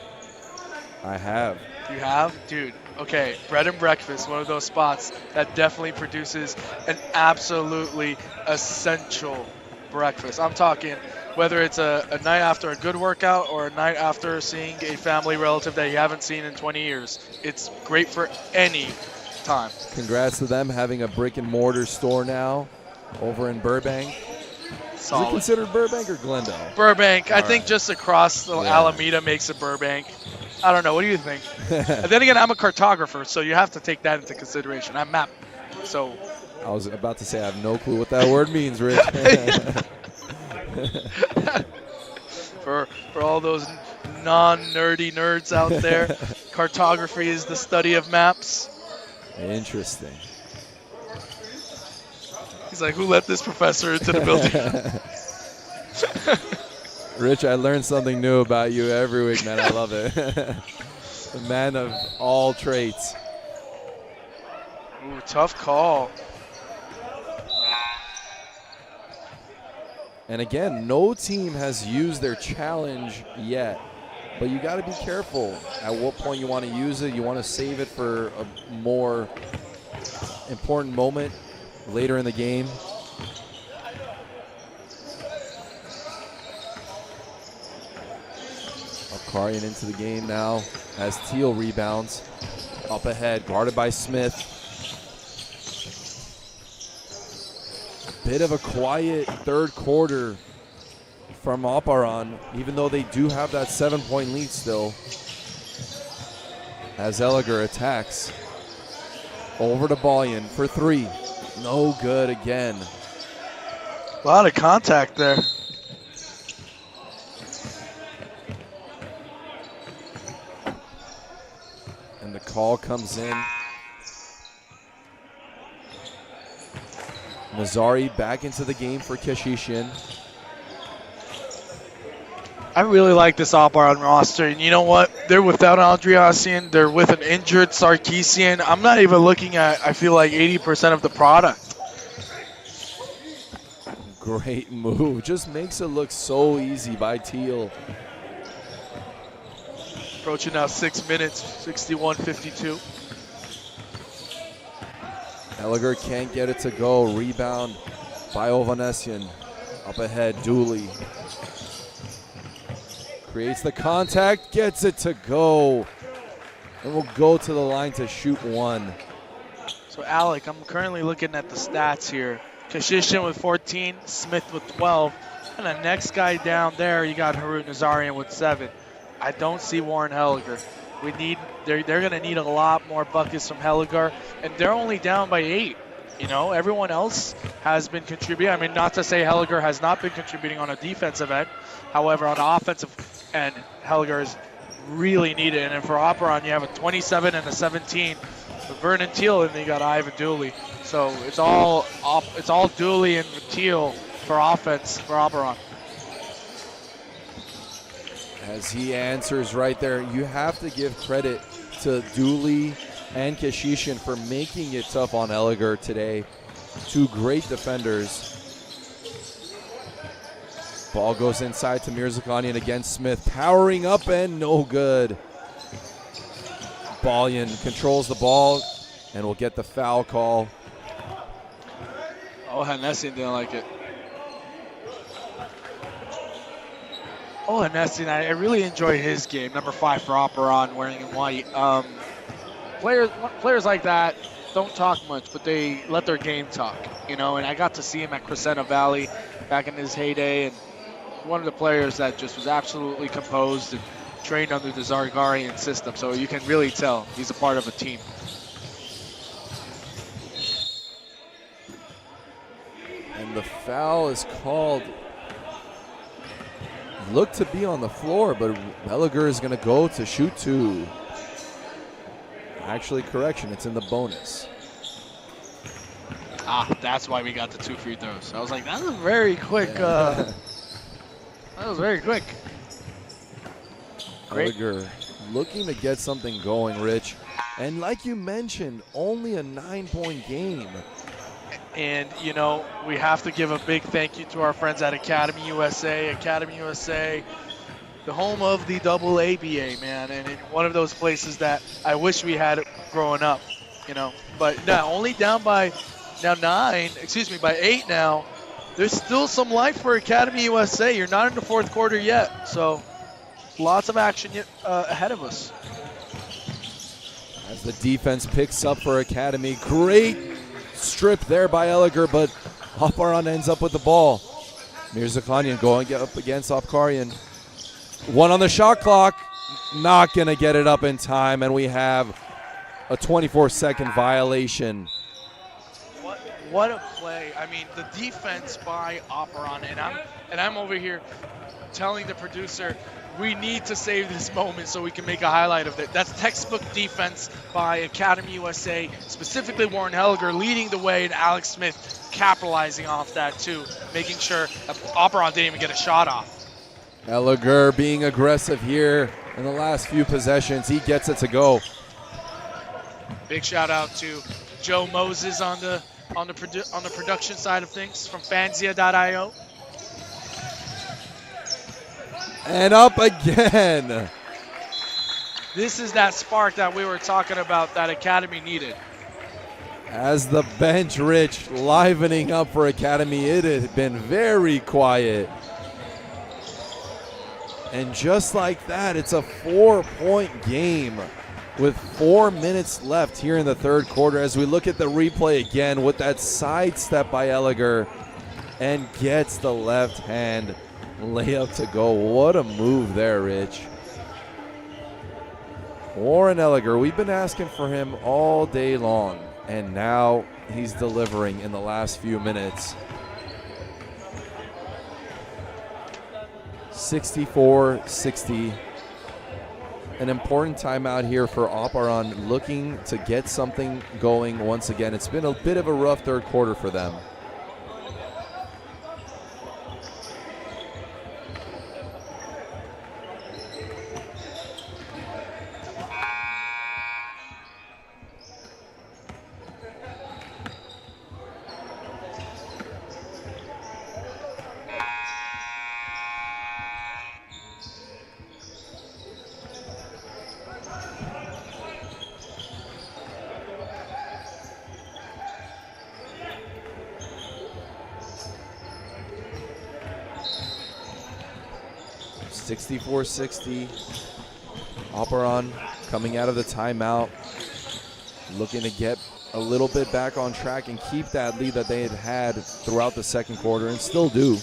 I have. You have? Dude, okay, bread and breakfast, one of those spots that definitely produces an absolutely essential breakfast. I'm talking whether it's a night after a good workout or a night after seeing a family relative that you haven't seen in 20 years. It's great for any time. Congrats to them having a brick and mortar store now over in Burbank. Solid. Is it considered Burbank or Glendale? Burbank. I think just across the Alameda makes it Burbank. I don't know. What do you think? And then again, I'm a cartographer, so you have to take that into consideration. I'm map. So I was about to say I have no clue what that word means, Rich. for all those non-nerdy nerds out there, cartography is the study of maps. Interesting. He's like, who let this professor into the building? Rich, I learned something new about you every week, man. I love it. The man of all traits. Ooh, tough call. And again, no team has used their challenge yet. But you got to be careful at what point you want to use it. You want to save it for a more important moment later in the game. Apkarian into the game now as Teal rebounds. Up ahead, guarded by Smith. Bit of a quiet third quarter from Aparan, even though they do have that 7-point lead still. As Elliger attacks. Over to Ballion for three. No good again. A lot of contact there. And the call comes in. Nazari back into the game for Kashishian. I really like this Aparan roster, and you know what? They're without Andriasian. They're with an injured Sarkisian. I'm not even looking at, I feel like, 80% of the product. Great move. Just makes it look so easy by Teal. Approaching now 6 minutes, 61-52. Elliger can't get it to go. Rebound by Ovanesian. Up ahead, Dooley. Creates the contact, gets it to go. And will go to the line to shoot one. So, Alec, I'm currently looking at the stats here. Kashishian with 14, Smith with 12. And the next guy down there, you got Harut Nazarian with 7. I don't see Warren Helliger. They're going to need a lot more buckets from Helliger, and they're only down by 8. You know, everyone else has been contributing. I mean, not to say Helliger has not been contributing on a defensive end. However, on the offensive and Helger's really need it. And then for Aparan, you have a 27 and a 17 with Vernon Teal, and then you got Ivan Dooley. So it's all Dooley and Teal for offense for Aparan. As he answers right there, you have to give credit to Dooley and Kashishin for making it tough on Elliger today. Two great defenders. Ball goes inside to Mirzakhanian against Smith. Powering up and no good. Balyan controls the ball and will get the foul call. Oh, Hanessian didn't like it. Oh, Hanessian, I really enjoy his game. Number 5 for Aparan, wearing in white. Players like that don't talk much, but they let their game talk, you know. And I got to see him at Crescenta Valley back in his heyday, and one of the players that just was absolutely composed and trained under the Zargarian system. So you can really tell he's a part of a team. And the foul is called. Looked to be on the floor, but Elliger is going to go to shoot 2. Actually, correction, it's in the bonus. That's why we got the 2 free throws. I was like, that was very quick. That was very quick. Elliger looking to get something going, Rich. And like you mentioned, only a 9-point game. And, you know, we have to give a big thank you to our friends at Academy USA. Academy USA, the home of the AABA, man. And one of those places that I wish we had growing up, you know. But not only down by now 8 now. There's still some life for Academy USA. You're not in the 4th quarter yet. So lots of action yet, ahead of us. As the defense picks up for Academy. Great strip there by Elliger, but Aparan ends up with the ball. Mirzakhanian going up against Afkarian. 1 on the shot clock. Not going to get it up in time, and we have a 24-second violation. What a play. I mean, the defense by Aparan, and I'm over here telling the producer, we need to save this moment so we can make a highlight of it. That's textbook defense by Academy USA, specifically Warren Helliger leading the way, and Alex Smith capitalizing off that too, making sure Aparan didn't even get a shot off. Elliger being aggressive here in the last few possessions. He gets it to go. Big shout out to Joe Moses on the production side of things from Fanzia.io. And up again. This is that spark that we were talking about that Academy needed. As the bench, Rich, livening up for Academy, it had been very quiet. And just like that, it's a 4-point game with 4 minutes left here in the 3rd quarter. As we look at the replay again with that sidestep by Elliger, and gets the left hand layup to go. What a move there, Rich. Warren Elliger, we've been asking for him all day long, and now he's delivering in the last few minutes. 64-60. An important timeout here for Aparan, looking to get something going once again. It's been a bit of a rough 3rd quarter for them. (64-60). Aparan coming out of the timeout, looking to get a little bit back on track and keep that lead that they had throughout the 2nd quarter, and still do.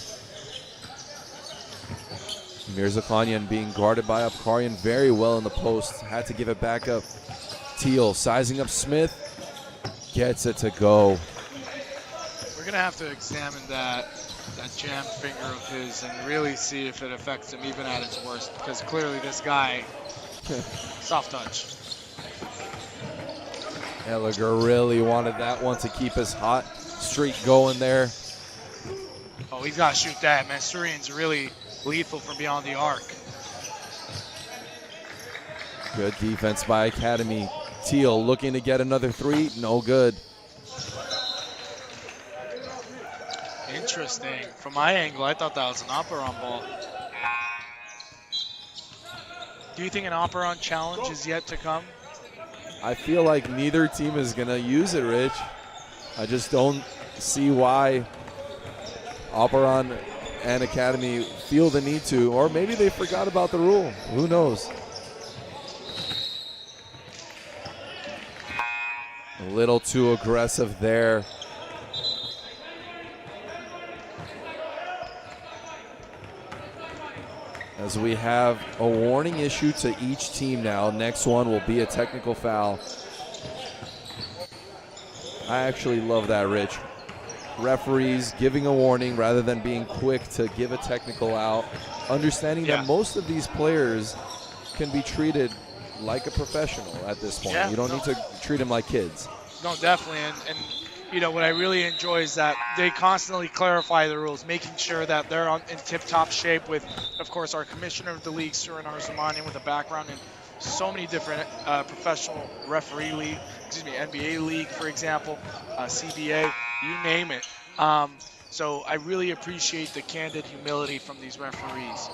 Mirzakhanian being guarded by Afkarian very well in the post. Had to give it back up. Teal sizing up Smith. Gets it to go. We're going to have to examine that that jam finger of his and really see if it affects him even at its worst, because clearly this guy, soft touch. Elliger really wanted that one to keep his hot streak going there. Oh, he's got to shoot that. Mansourian's really lethal from beyond the arc. Good defense by Academy. Teal looking to get another three. No good. Interesting. From my angle, I thought that was an Aparan ball. Do you think an Aparan challenge is yet to come? I feel like neither team is going to use it, Rich. I just don't see why Aparan and Academy feel the need to, or maybe they forgot about the rule. Who knows? A little too aggressive there. As we have a warning issue to each team now. Next one will be a technical foul. I actually love that, Rich. Referees giving a warning rather than being quick to give a technical out. Understanding that most of these players can be treated like a professional at this point. You don't need to treat them like kids. No, definitely. And you know, what I really enjoy is that they constantly clarify the rules, making sure that they're in tip-top shape with, of course, our commissioner of the league, Surin Arzamanian, with a background in so many different professional referee league, NBA league, for example, CBA, you name it. So I really appreciate the candid humility from these referees.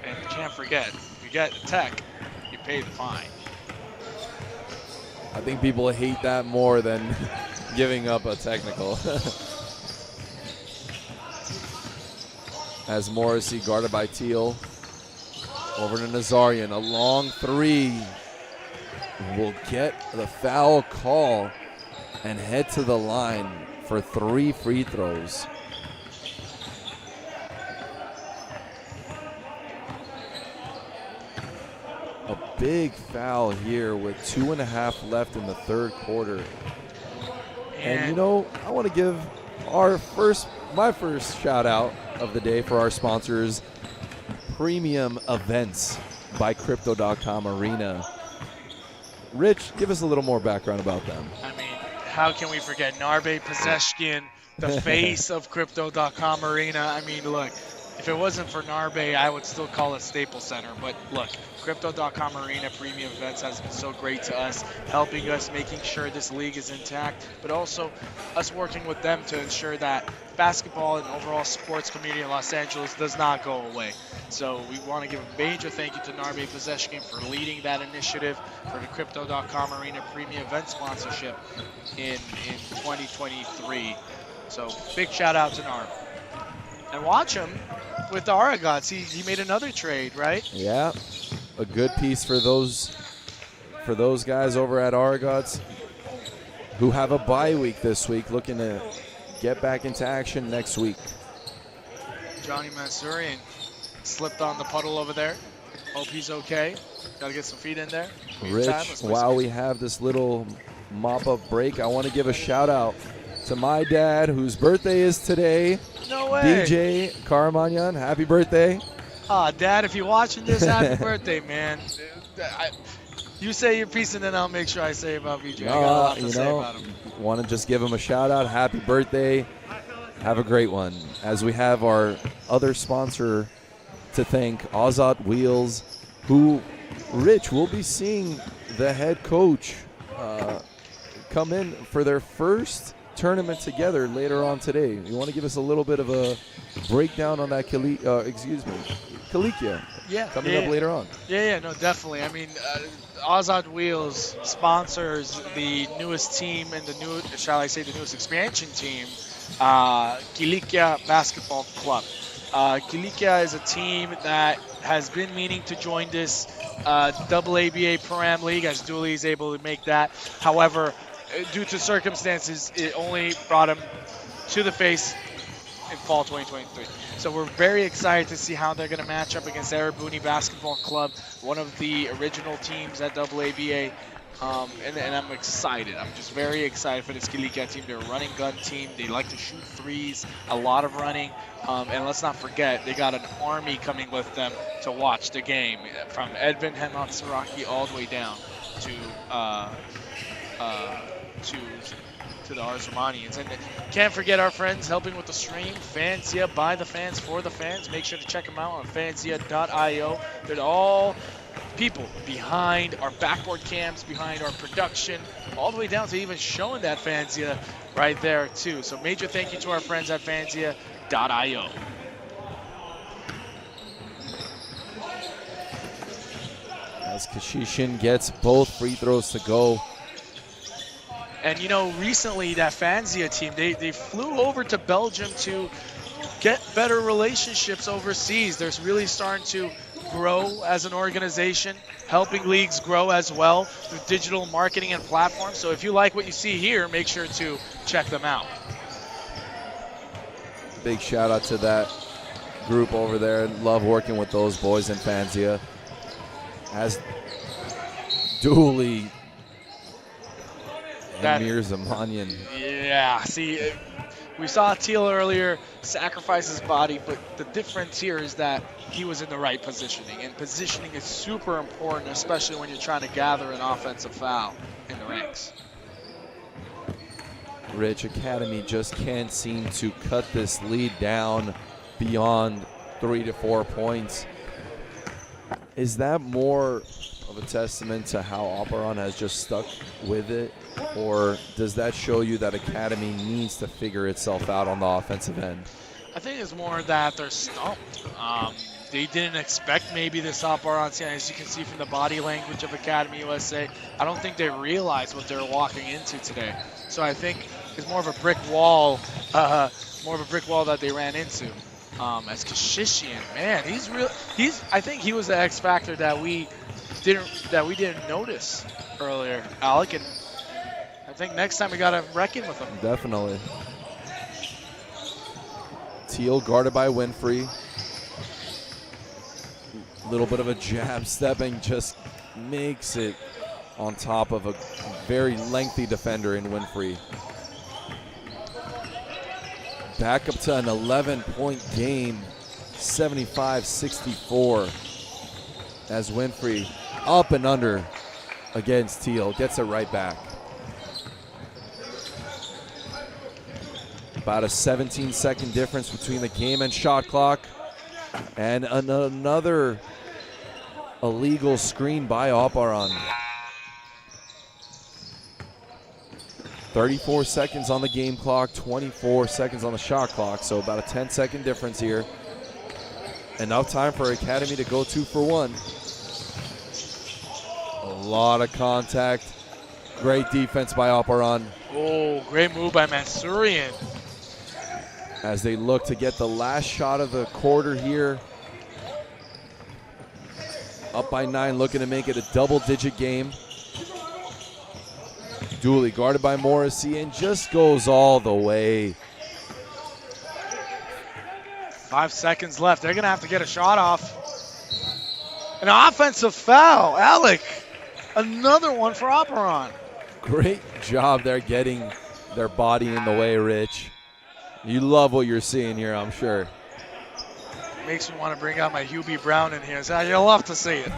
And you can't forget, if you get the tech, you pay the fine. I think people hate that more than giving up a technical. As Morrissey guarded by Teal. Over to Nazarian, a long three. Will get the foul call and head to the line for 3 free throws. A big foul here with 2.5 left in the third quarter. And you know, I want to give my first shout out of the day for our sponsors, Premium Events by Crypto.com Arena. Rich, give us a little more background about them. I mean, how can we forget Narbe Pezeshkian, the face of Crypto.com Arena? I mean, look, if it wasn't for Narbe, I would still call it Staples Center. But look, Crypto.com Arena Premium Events has been so great to us, helping us, making sure this league is intact, but also us working with them to ensure that basketball and overall sports community in Los Angeles does not go away. So we want to give a major thank you to Narbe Pezeshkian for leading that initiative for the Crypto.com Arena Premium Event sponsorship in 2023. So big shout out to Narbe. And watch him with the Aragots. He made another trade, right? Yeah, a good piece for those guys over at Aragots who have a bye week this week, looking to get back into action next week. Johnny Mansourian slipped on the puddle over there. Hope he's okay. Got to get some feet in there. Rich, while we have this little mop-up break, I want to give a shout-out to my dad, whose birthday is today. No way. DJ Karamanyan, happy birthday. Dad, if you're watching this, happy birthday, man. You say your piece, and then I'll make sure I say about VJ. I got a lot to say about him. Want to just give him a shout-out. Happy birthday. Have a great one. As we have our other sponsor to thank, Azat Wheels, who, Rich, will be seeing the head coach come in for their first tournament together later on today. You want to give us a little bit of a breakdown on that Kalikia coming up later on? Yeah, no, definitely. I mean, Azad Wheels sponsors the newest team and the newest expansion team, Kilikia Basketball Club. Kilikia is a team that has been meaning to join this AABA Param League, as Dooley is able to make that. However, due to circumstances, it only brought him to the face in fall 2023. So we're very excited to see how they're going to match up against Arabuni Basketball Club, one of the original teams at AABA. And I'm excited. I'm just very excited for this Kilikia team. They're a running gun team. They like to shoot threes, a lot of running. And let's not forget, they got an army coming with them to watch the game, from Edvin Hematsaraki all the way down to uh, to to the Armenians. And can't forget our friends helping with the stream, Fanzia, by the fans, for the fans. Make sure to check them out on fanzia.io. They're all people behind our backboard cams, behind our production, all the way down to even showing that Fanzia right there too. So major thank you to our friends at fanzia.io. As Kashishin gets both free throws to go. And you know, recently that Fanzia team, they flew over to Belgium to get better relationships overseas. They're really starting to grow as an organization, helping leagues grow as well through digital marketing and platforms. So if you like what you see here, make sure to check them out. Big shout out to that group over there. Love working with those boys in Fanzia. As Dooley and Mirzamanyan. Yeah, see, we saw Teal earlier sacrifice his body, but the difference here is that he was in the right positioning, and positioning is super important, especially when you're trying to gather an offensive foul in the ranks. Rich, Academy just can't seem to cut this lead down beyond 3 to 4 points. Is that more of a testament to how Aparan has just stuck with it, or does that show you that Academy needs to figure itself out on the offensive end? I think it's more that they're stumped. They didn't expect maybe this Aparan team, as you can see from the body language of Academy USA. I don't think they realized what they're walking into today. So I think it's more of a brick wall, that they ran into. As Kashishian, man, I think he was the X factor that we didn't notice earlier, Alec, and I think next time we gotta reckon with him. Definitely. Teal guarded by Winfrey. Little bit of a jab stepping, just makes it on top of a very lengthy defender in Winfrey. Back up to an 11-point game, 75-64, as Winfrey up and under against Teal, gets it right back. About a 17-second difference between the game and shot clock, and another illegal screen by Aparan. 34 seconds on the game clock, 24 seconds on the shot clock, so about a 10-second difference here. Enough time for Academy to go 2 for 1. A lot of contact. Great defense by Aparan. Oh, great move by Mansourian. As they look to get the last shot of the quarter here. Up by 9, looking to make it a double-digit game. Dooley guarded by Morrissey and just goes all the way. 5 seconds left. They're going to have to get a shot off. An offensive foul. Alec, another one for Aparan. Great job there getting their body in the way, Rich. You love what you're seeing here, I'm sure. Makes me want to bring out my Hubie Brown in here. So you'll love to see it.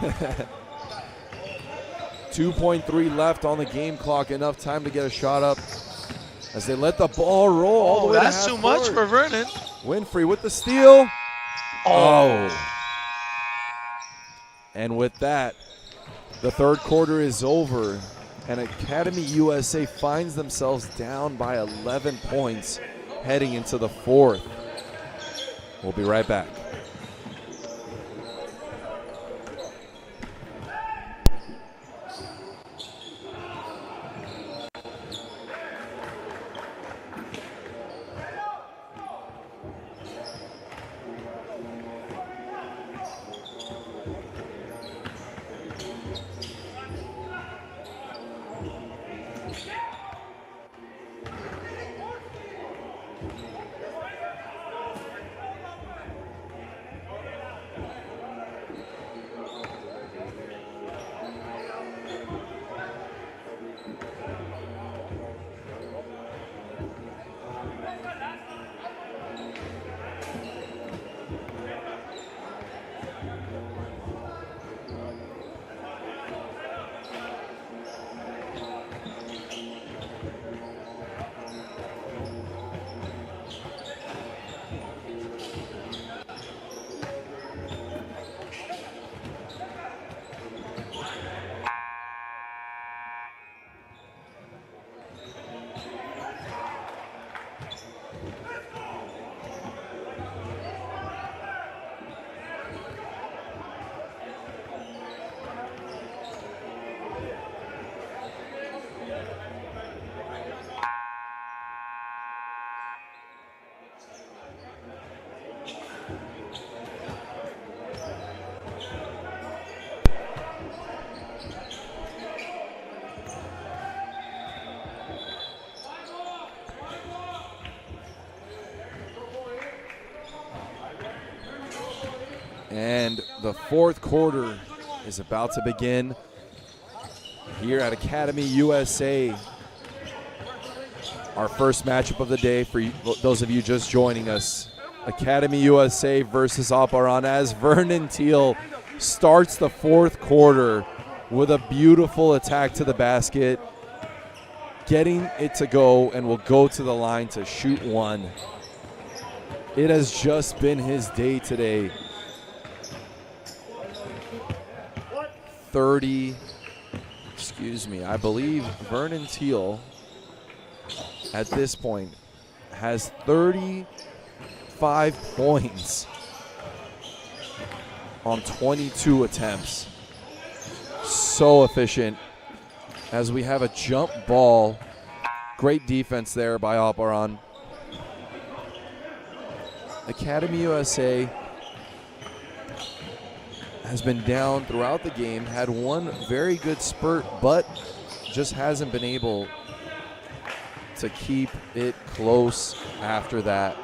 2.3 left on the game clock. Enough time to get a shot up as they let the ball roll all the way that's to too half much court. for Vernon. Winfrey with the steal. Oh. And with that, the third quarter is over, and Academy USA finds themselves down by 11 points heading into the fourth. We'll be right back. And the fourth quarter is about to begin here at Academy USA. Our first matchup of the day for you, those of you just joining us. Academy USA versus Aparan, as Vernon Teal starts the fourth quarter with a beautiful attack to the basket, getting it to go, and will go to the line to shoot one. It has just been his day today. 30, I believe Vernon Teal at this point has 35 points on 22 attempts. So efficient, as we have a jump ball. Great defense there by Aparan. Academy USA has been down throughout the game, had one very good spurt, but just hasn't been able to keep it close after that.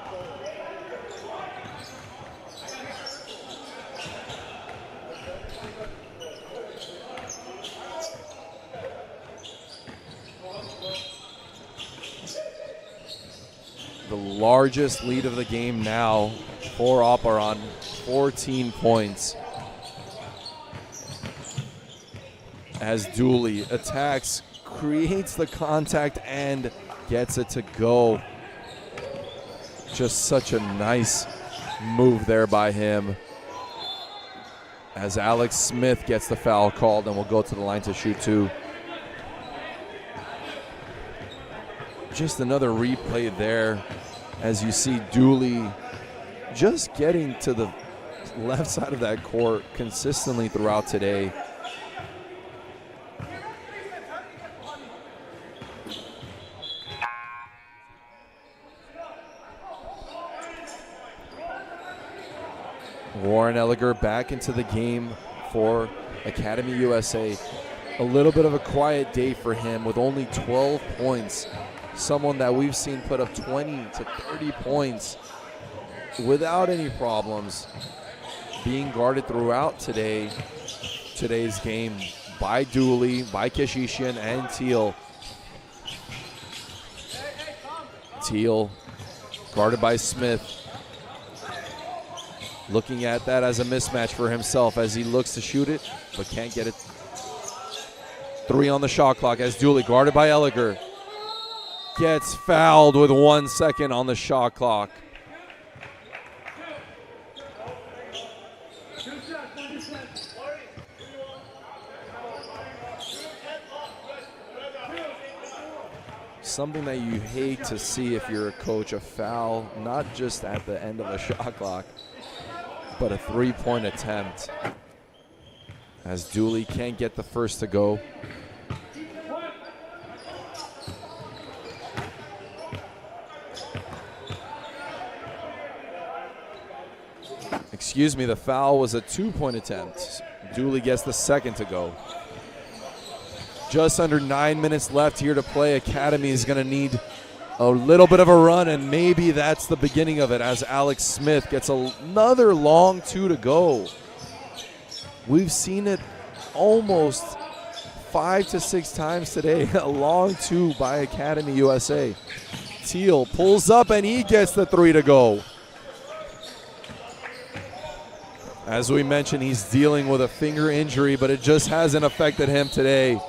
The largest lead of the game now for Aparan, 14 points. As Dooley attacks, creates the contact, and gets it to go. Just such a nice move there by him. As Alex Smith gets the foul called and will go to the line to shoot two. Just another replay there, as you see Dooley just getting to the left side of that court consistently throughout today. Warren Elliger back into the game for Academy USA. A little bit of a quiet day for him with only 12 points. Someone that we've seen put up 20 to 30 points without any problems, being guarded throughout today's game by Dooley, by Keshishian, and Teal. Teal guarded by Smith. Looking at that as a mismatch for himself as he looks to shoot it, but can't get it. 3 on the shot clock as Dooley, guarded by Elliger, gets fouled with 1 second on the shot clock. Something that you hate to see if you're a coach, a foul, not just at the end of a shot clock, but a 3-point attempt, as Dooley can't get the first to go. Excuse me, the foul was a 2-point attempt. Dooley gets the second to go. Just under 9 minutes left here to play. Academy is going to need a little bit of a run, and maybe that's the beginning of it, as Alex Smith gets another long 2 to go. We've seen it almost 5 to 6 times today. A long 2 by Academy USA. Teal pulls up, and he gets the 3 to go. As we mentioned, he's dealing with a finger injury, but it just hasn't affected him today,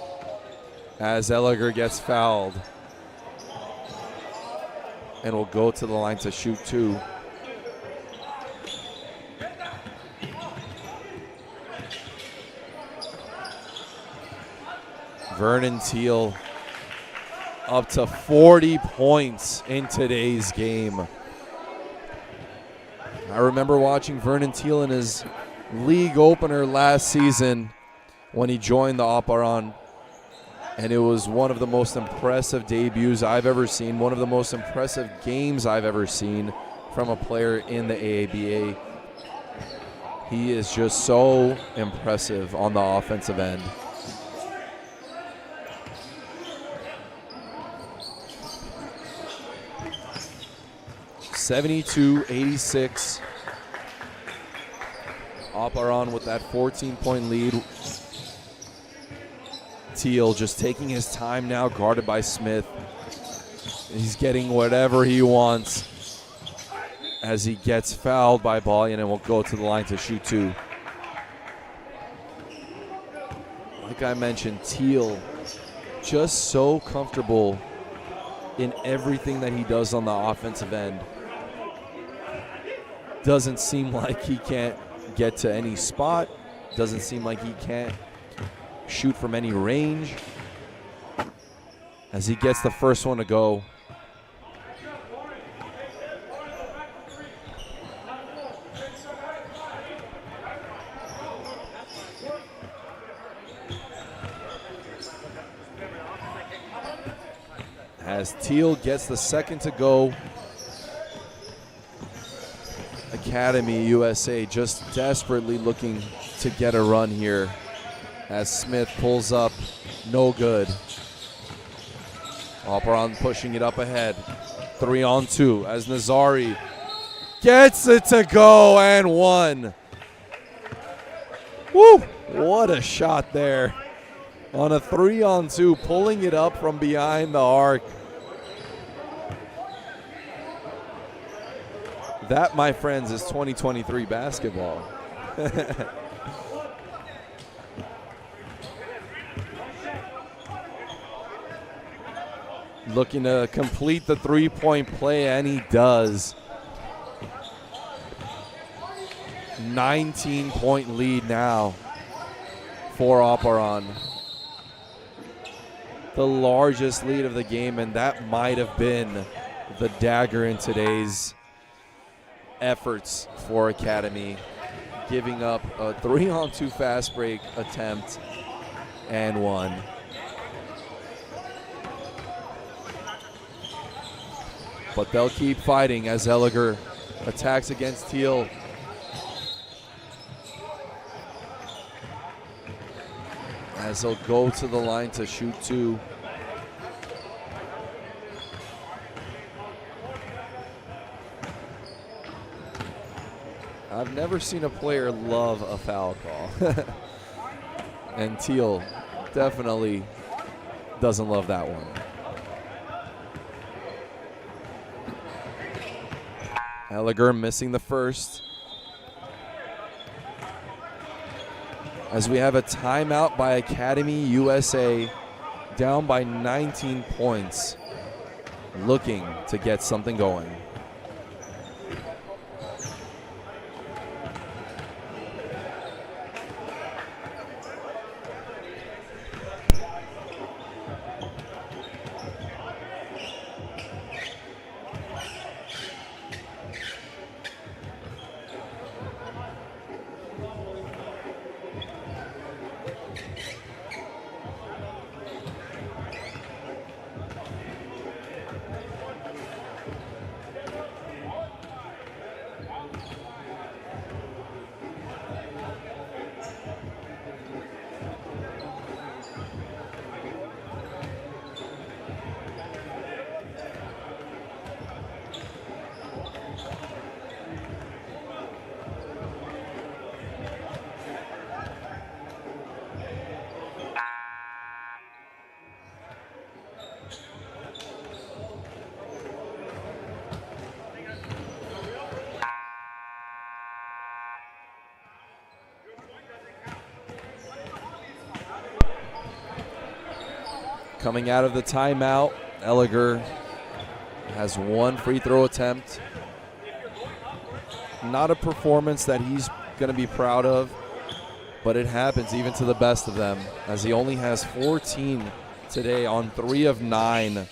as Elliger gets fouled and will go to the line to shoot 2. Vernon Teal up to 40 points in today's game. I remember watching Vernon Teal in his league opener last season when he joined the Aparan, and it was one of the most impressive debuts I've ever seen, one of the most impressive games I've ever seen from a player in the AABA. He is just so impressive on the offensive end. .72-86. Aparan with that 14-point lead. Teal just taking his time now, guarded by Smith. He's getting whatever he wants as he gets fouled by Balyan and will go to the line to shoot 2. Like I mentioned, Teal just so comfortable in everything that he does on the offensive end. Doesn't seem like he can't get to any spot. Doesn't seem like he can't shoot from any range. As he gets the first one to go. As Teal gets the second to go, Academy USA just desperately looking to get a run here as Smith pulls up, no good. Aparan pushing it up ahead, 3-on-2 as Nazari gets it to go and 1. Woo, what a shot there. On a 3-on-2, pulling it up from behind the arc. That, my friends, is 2023 basketball. Looking to complete the 3-point play, and he does. 19-point lead now for Aparan. The largest lead of the game, and that might have been the dagger in today's efforts for Academy, giving up a 3-on-2 fast break attempt and 1. But they'll keep fighting as Elliger attacks against Teal. As he'll go to the line to shoot 2. I've never seen a player love a foul call. And Teal definitely doesn't love that one. Elliger missing the first. As we have a timeout by Academy USA, down by 19 points, looking to get something going. Coming out of the timeout, Elliger has 1 free throw attempt. Not a performance that he's going to be proud of, but it happens even to the best of them, as he only has 14 today on 3 of 9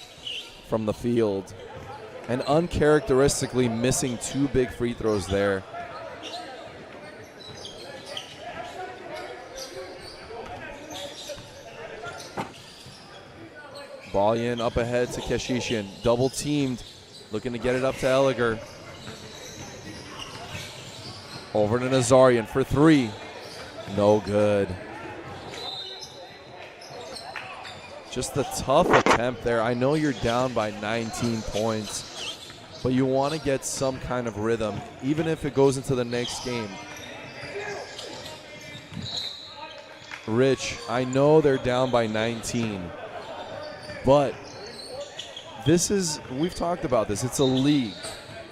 from the field. And uncharacteristically missing 2 big free throws there. Balyan up ahead to Keshishian, double teamed, looking to get it up to Elliger. Over to Nazarian for 3, no good. Just a tough attempt there. I know you're down by 19 points, but you want to get some kind of rhythm, even if it goes into the next game. Rich, I know they're down by 19, but we've talked about this. It's a league.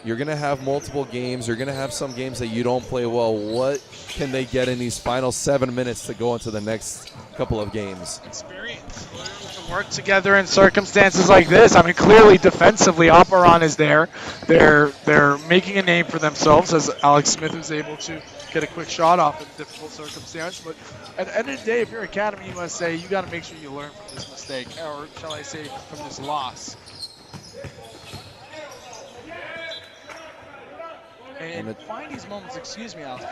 You're going to have multiple games. You're going to have some games that you don't play well. What can they get in these final 7 minutes to go into the next couple of games? Experience. Learning to work together in circumstances like this. I mean, clearly defensively, Aparan is there. They're making a name for themselves as Alex Smith was able to get a quick shot off in a difficult circumstance. But at the end of the day, if you're Academy USA, you got to make sure you learn from this mistake, or shall I say, from this loss. And find these moments, excuse me, Alex,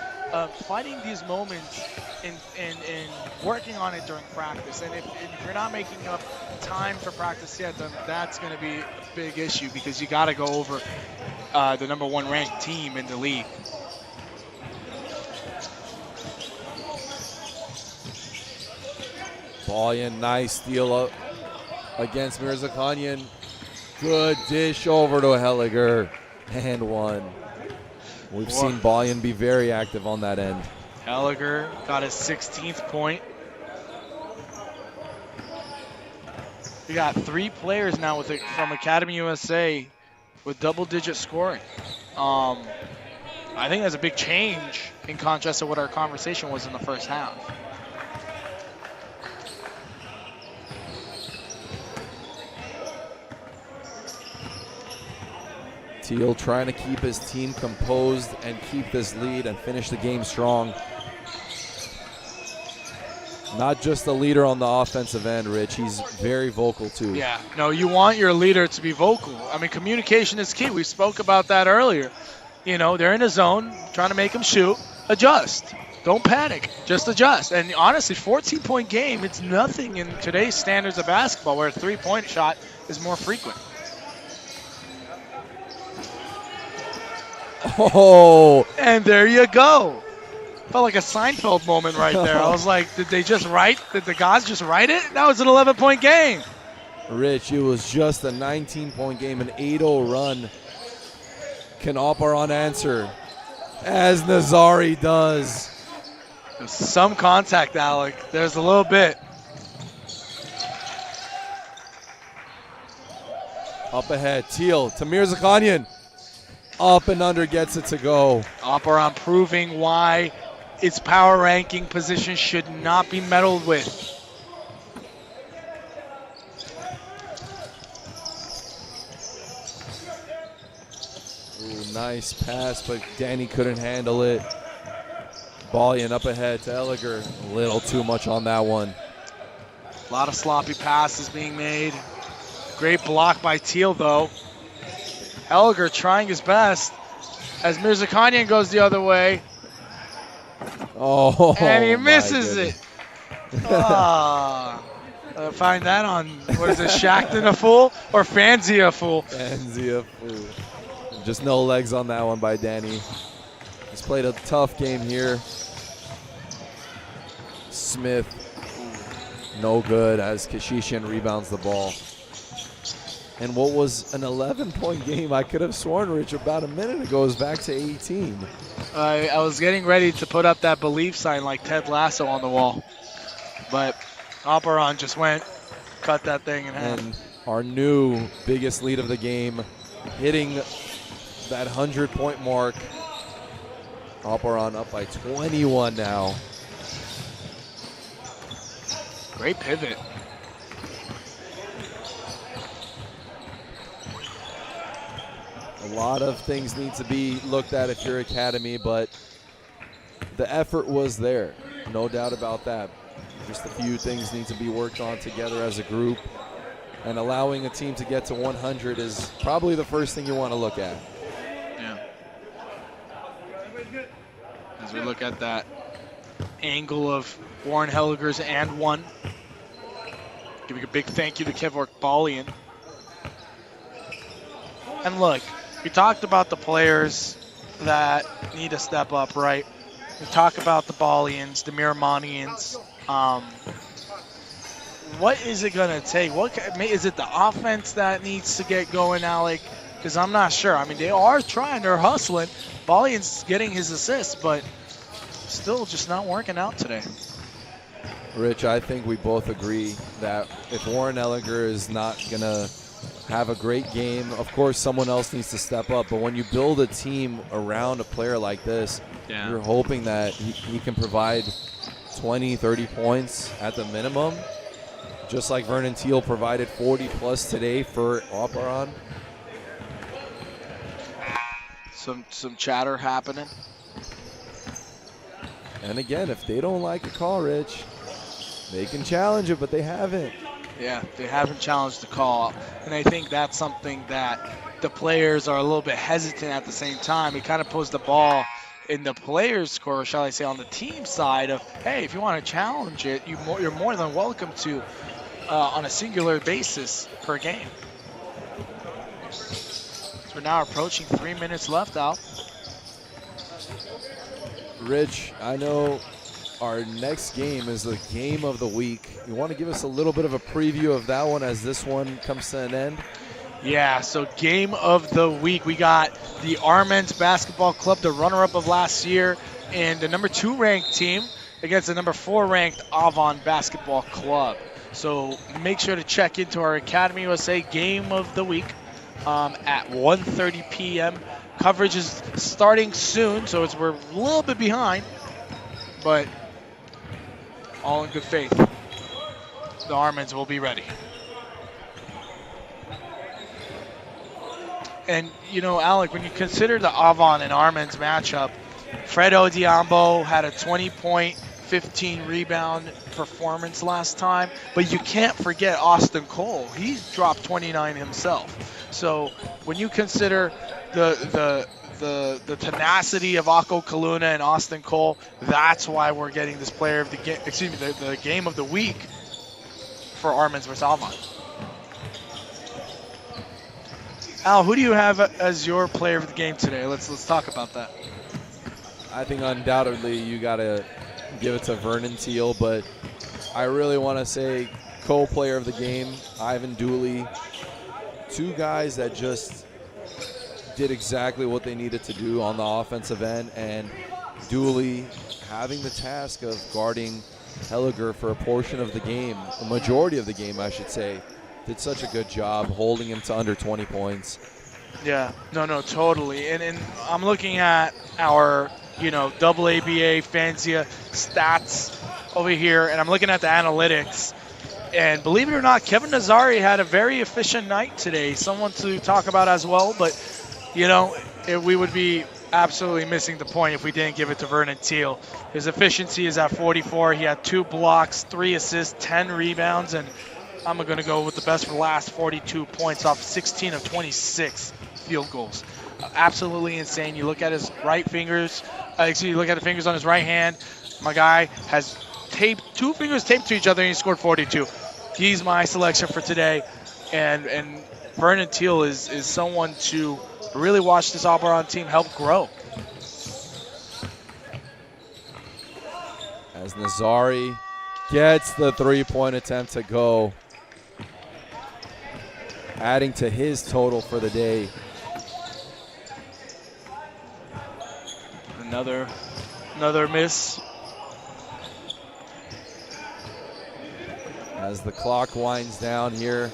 finding these moments and working on it during practice. And if you're not making up time for practice yet, then that's going to be a big issue because you got to go over the #1 ranked team in the league. Balyan, nice steal up against Mirzakhanian. Good dish over to Helliger. And one. We've seen Balyan be very active on that end. Helliger got his 16th point. We got 3 players now from Academy USA with double-digit scoring. I think that's a big change in contrast to what our conversation was in the first half. Teal trying to keep his team composed and keep this lead and finish the game strong. Not just a leader on the offensive end, Rich. He's very vocal too. Yeah, no, you want your leader to be vocal. I mean, communication is key. We spoke about that earlier. You know, they're in a zone, trying to make them shoot. Adjust. Don't panic. Just adjust. And honestly, 14-point game, it's nothing in today's standards of basketball where a 3-point shot is more frequent. Oh, and there you go. Felt like a Seinfeld moment right there. I was like, did the guys just write it? That was an 11-point game. Rich, it was just a 19-point game, an 8-0 run. Can Aparan answer? As Nazari does. There's some contact, Alec. There's a little bit. Up ahead, Teal to Mirzakhanian. Up and under, gets it to go. Aparan proving why its power ranking position should not be meddled with. Ooh, nice pass, but Danny couldn't handle it. Balyan up ahead to Elliger. A little too much on that one. A lot of sloppy passes being made. Great block by Teal, though. Elliger trying his best as Mirzakhanian goes the other way. Oh, and he misses it. Find that on, what is it, Shackton a fool or Fancy a fool? Fancy a fool. Just no legs on that one by Danny. He's played a tough game here. Smith, no good as Kashishian rebounds the ball. And what was an 11-point game, I could have sworn, Rich, about a minute ago is back to 18. I was getting ready to put up that belief sign like Ted Lasso on the wall. But Aparan just went, cut that thing in half. And our new biggest lead of the game, hitting that 100-point mark. Aparan up by 21 now. Great pivot. A lot of things need to be looked at if you're Academy, but the effort was there. No doubt about that. Just a few things need to be worked on together as a group. And allowing a team to get to 100 is probably the first thing you want to look at. Yeah. As we look at that angle of Warren Helliger's and one. Giving a big thank you to Kevork Balyan. And look, we talked about the players that need to step up, right? We talk about the Balyans, the Miramanians. What is it going to take? Is it the offense that needs to get going, Alec? Because I'm not sure. I mean, they are trying. They're hustling. Balyan's getting his assists, but still just not working out today. Rich, I think we both agree that if Warren Ellinger is not going to have a great game, of course someone else needs to step up. But when you build a team around a player like this, you're hoping that he can provide 20, 30 points at the minimum, just like Vernon Teal provided 40+ today for Aparan. Some chatter happening. And again, if they don't like a call, Rich, they can challenge it, but they haven't. Yeah, they haven't challenged the call. And I think that's something that the players are a little bit hesitant at the same time. It kind of puts the ball in the players' court, shall I say, on the team side of, hey, if you want to challenge it, you're more than welcome to on a singular basis per game. So we're now approaching 3 minutes left out. Rich, I know our next game is the game of the week. You want to give us a little bit of a preview of that one as this one comes to an end? Yeah, so game of the week, we got the Armenian Basketball Club, the runner-up of last year, and the number 2 ranked team against the number 4 ranked Aparan Basketball Club. So make sure to check into our Academy USA game of the week at 1:30 p.m. Coverage is starting soon, so we're a little bit behind, but all in good faith. The Armenians will be ready. And, you know, Alec, when you consider the Aparan and Armenians matchup, Fred Odiambo had a 20-point, 15-rebound performance last time, but you can't forget Austin Cole. He dropped 29 himself. So when you consider the tenacity of Akko Kaluna and Austin Cole, that's why we're getting this player of the game, the game of the week for Armenians versus Aparan. Al, who do you have as your player of the game today? Let's talk about that. I think undoubtedly you got to give it to Vernon Teal, but I really want to say co-player of the game, Ivan Dooley. 2 guys that just did exactly what they needed to do on the offensive end, and Dooley having the task of guarding Helliger for a portion of the game, a majority of the game, I should say. Did such a good job holding him to under 20 points. Yeah, no, totally. And I'm looking at our, AABA Fanzia stats over here, and I'm looking at the analytics. And believe it or not, Kevin Nazari had a very efficient night today. Someone to talk about as well, but, we would be absolutely missing the point if we didn't give it to Vernon Teal. His efficiency is at 44. He had 2 blocks, 3 assists, 10 rebounds, and I'm going to go with the best for last, 42 points off 16 of 26 field goals. Absolutely insane. You look at his you look at the fingers on his right hand. My guy has 2 fingers taped to each other, and he scored 42. He's my selection for today. And Vernon Teal is someone to really watch this Aparan team help grow. As Nazari gets the 3-point attempt to go, adding to his total for the day. Another miss. As the clock winds down here,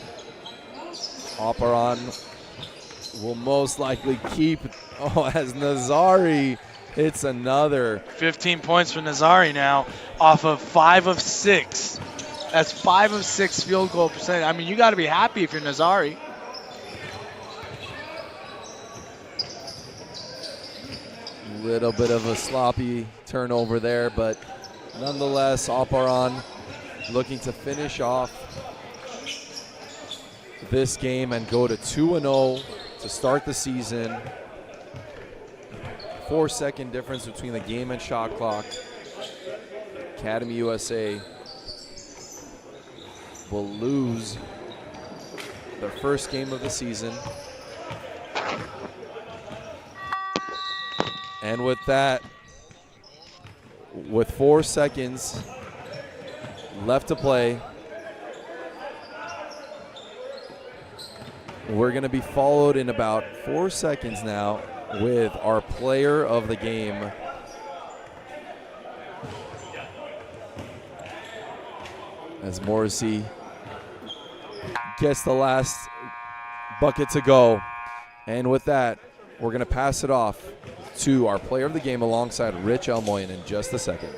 Aparan will most likely keep. As Nazari hits another. 15 points for Nazari now off of 5 of 6. That's 5 of 6 field goal percentage. I mean, you got to be happy if you're Nazari. Little bit of a sloppy turnover there, but nonetheless, Aparan looking to finish off this game and go to 2-0 to start the season. 4-second difference between the game and shot clock. Academy USA will lose their first game of the season. And with that, with 4 seconds left to play, we're going to be followed in about 4 seconds now with our player of the game. as Morrissey gets the last bucket to go. And with that, we're going to pass it off to our player of the game alongside Rich Elmoyan in just a second.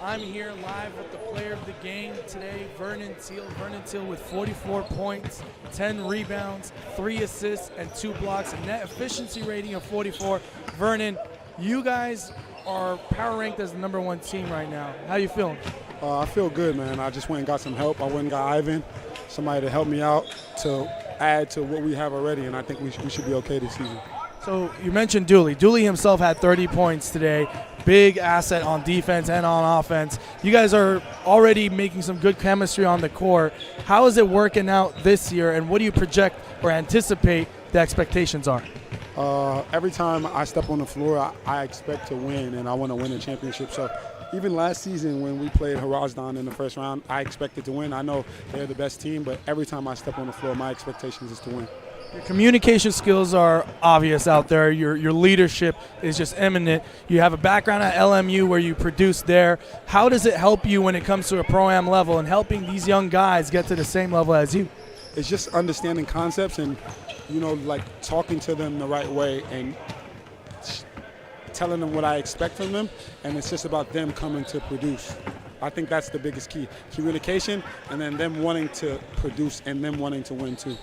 I'm here live with the player of the game today, Vernon Teal. Vernon Teal with 44 points, 10 rebounds, 3 assists, and 2 blocks, a net efficiency rating of 44. Vernon, you guys are power ranked as the #1 team right now. How you feeling? I feel good, man. I just went and got some help. I went and got Ivan, somebody to help me out to add to what we have already, and I think we should be okay this season. So you mentioned Dooley. Dooley himself had 30 points today. Big asset on defense and on offense. You guys are already making some good chemistry on the court. How is it working out this year, and what do you project or anticipate the expectations are? Every time I step on the floor, I expect to win, and I want to win a championship. So even last season when we played Harazdan in the first round, I expected to win. I know they're the best team, but every time I step on the floor, my expectations is to win. Your communication skills are obvious out there. Your leadership is just eminent. You have a background at LMU where you produced there. How does it help you when it comes to a pro-am level and helping these young guys get to the same level as you? It's just understanding concepts and, like talking to them the right way and telling them what I expect from them, and it's just about them coming to produce. I think that's the biggest key. Communication, and then them wanting to produce and them wanting to win too.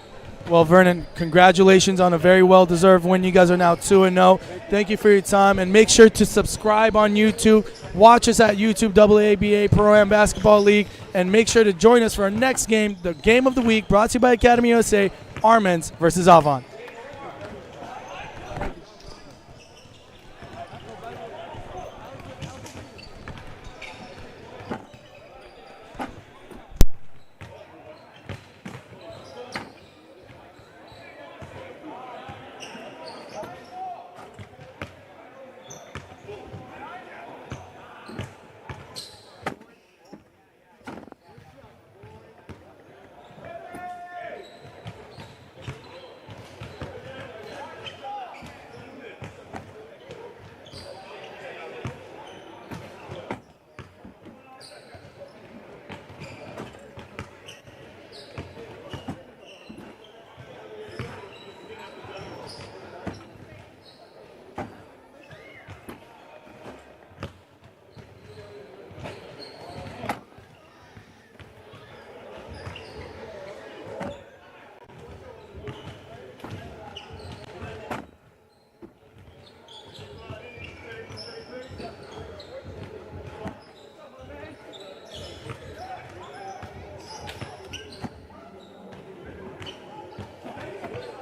Well, Vernon, congratulations on a very well-deserved win. You guys are now 2-0. Thank you for your time, and make sure to subscribe on YouTube. Watch us at YouTube AABA Pro-Am Basketball League, and make sure to join us for our next game, the Game of the Week, brought to you by Academy USA, Armenians versus Aparan.